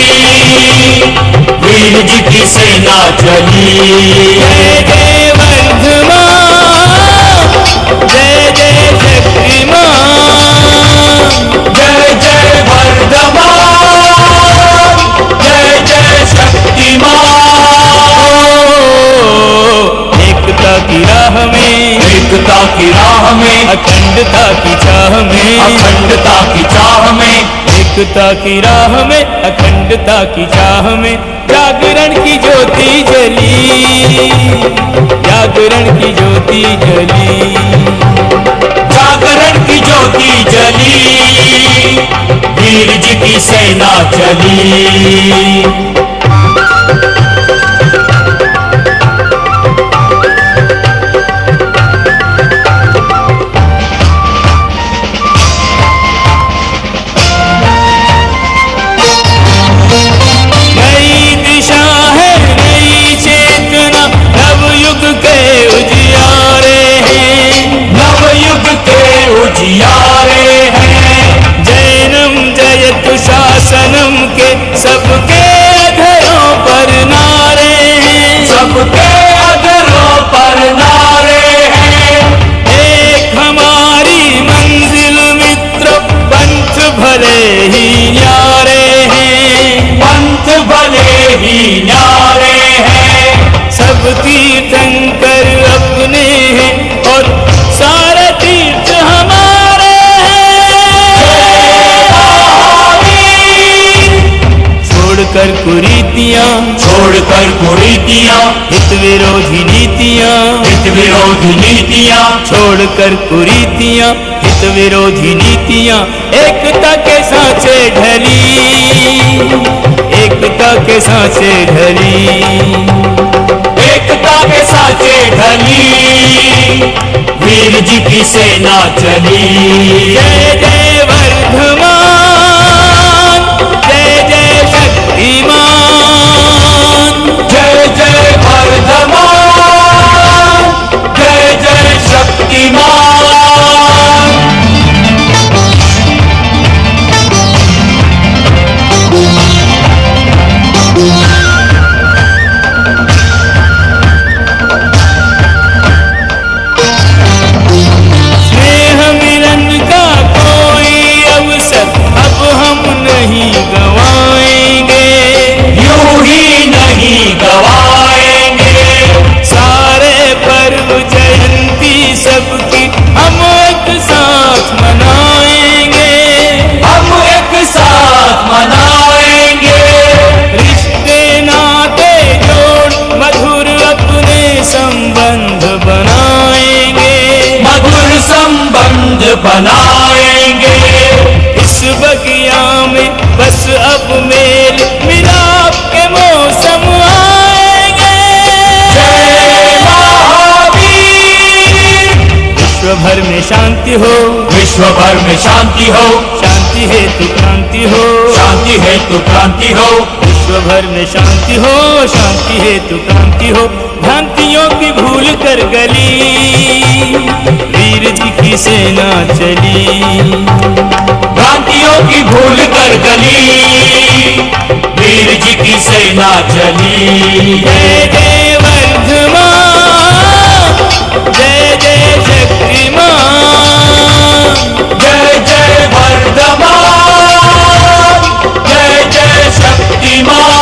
वीर जी की सेना चली। जय जय वर्धमान, जय जय शक्तिमान, जय जय वर्धमान, जय जय शक्तिमान। एकता की राह में, एकता की राह में, अखंडता की चाह में, अखंडता की चाह में, एकता की राह में, अखंडता की चाह में। जागरण की ज्योति जली, जागरण की ज्योति जली, जागरण की ज्योति जली, वीर जी की सेना चली। जैनम जयतु शासनम के सबके विरोधी नीतियां, छोड़कर कुरीतियां, हित विरोधी नीतियां, एकता के सांचे ढली, एकता के सांचे ढली, एकता के सांचे ढली, वीर जी की सेना चली। जय जय वर्धमान, जय जय शक्तिमान, जय जय वर्धमान, जय जय शक्तिमान। बनाएंगे इस बगिया में बस अब मेल मिलाप के मौसम आएंगे। जय महावीर। विश्व भर में शांति हो, विश्व भर में शांति हो, शांति है तो क्रांति हो, शांति है तो क्रांति हो, विश्व भर में शांति हो, शांति है तो क्रांति हो। भ्रांतियों की भूल कर गली, वीर जी की सेना चली, भ्रांतियों की भूल कर गली, वीर जी की सेना चली। जय जय वर्धमान, जय जय शक्तिमान, जय जय वर्धमान, जय जय शक्तिमान।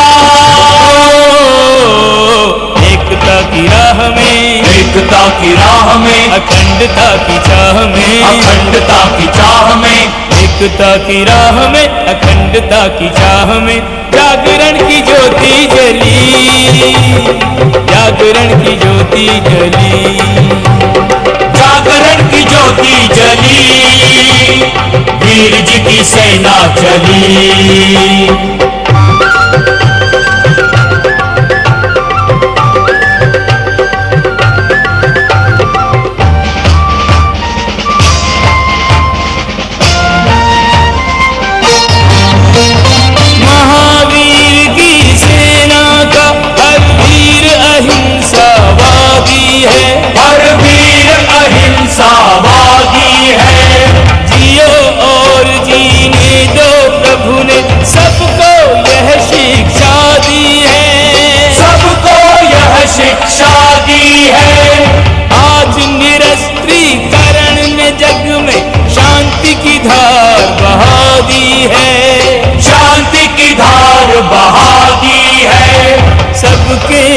एकता की राह में, एकता की राह में, अखंडता की चाह में, अखंडता की चाह में, एकता की राह में, अखंडता की चाह में, जागरण की ज्योति जली, जागरण की ज्योति जली, जागरण की ज्योति जली, वीर जी की सेना चली।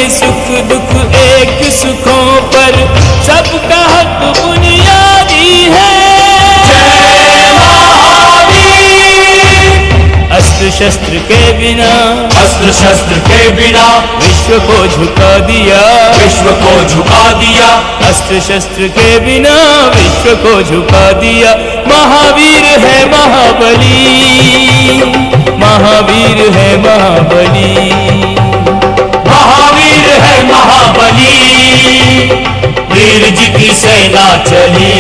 सुख दुख एक सुखों पर सबका हक बुनियादी है। जय महावीर। अस्त्र शस्त्र के बिना, अस्त्र शस्त्र के बिना विश्व को झुका दिया, विश्व को झुका दिया, अस्त्र शस्त्र के बिना विश्व को झुका दिया। महावीर है महाबली, महावीर है महाबली, महावीर है महाबली, वीर जी की सेना चली।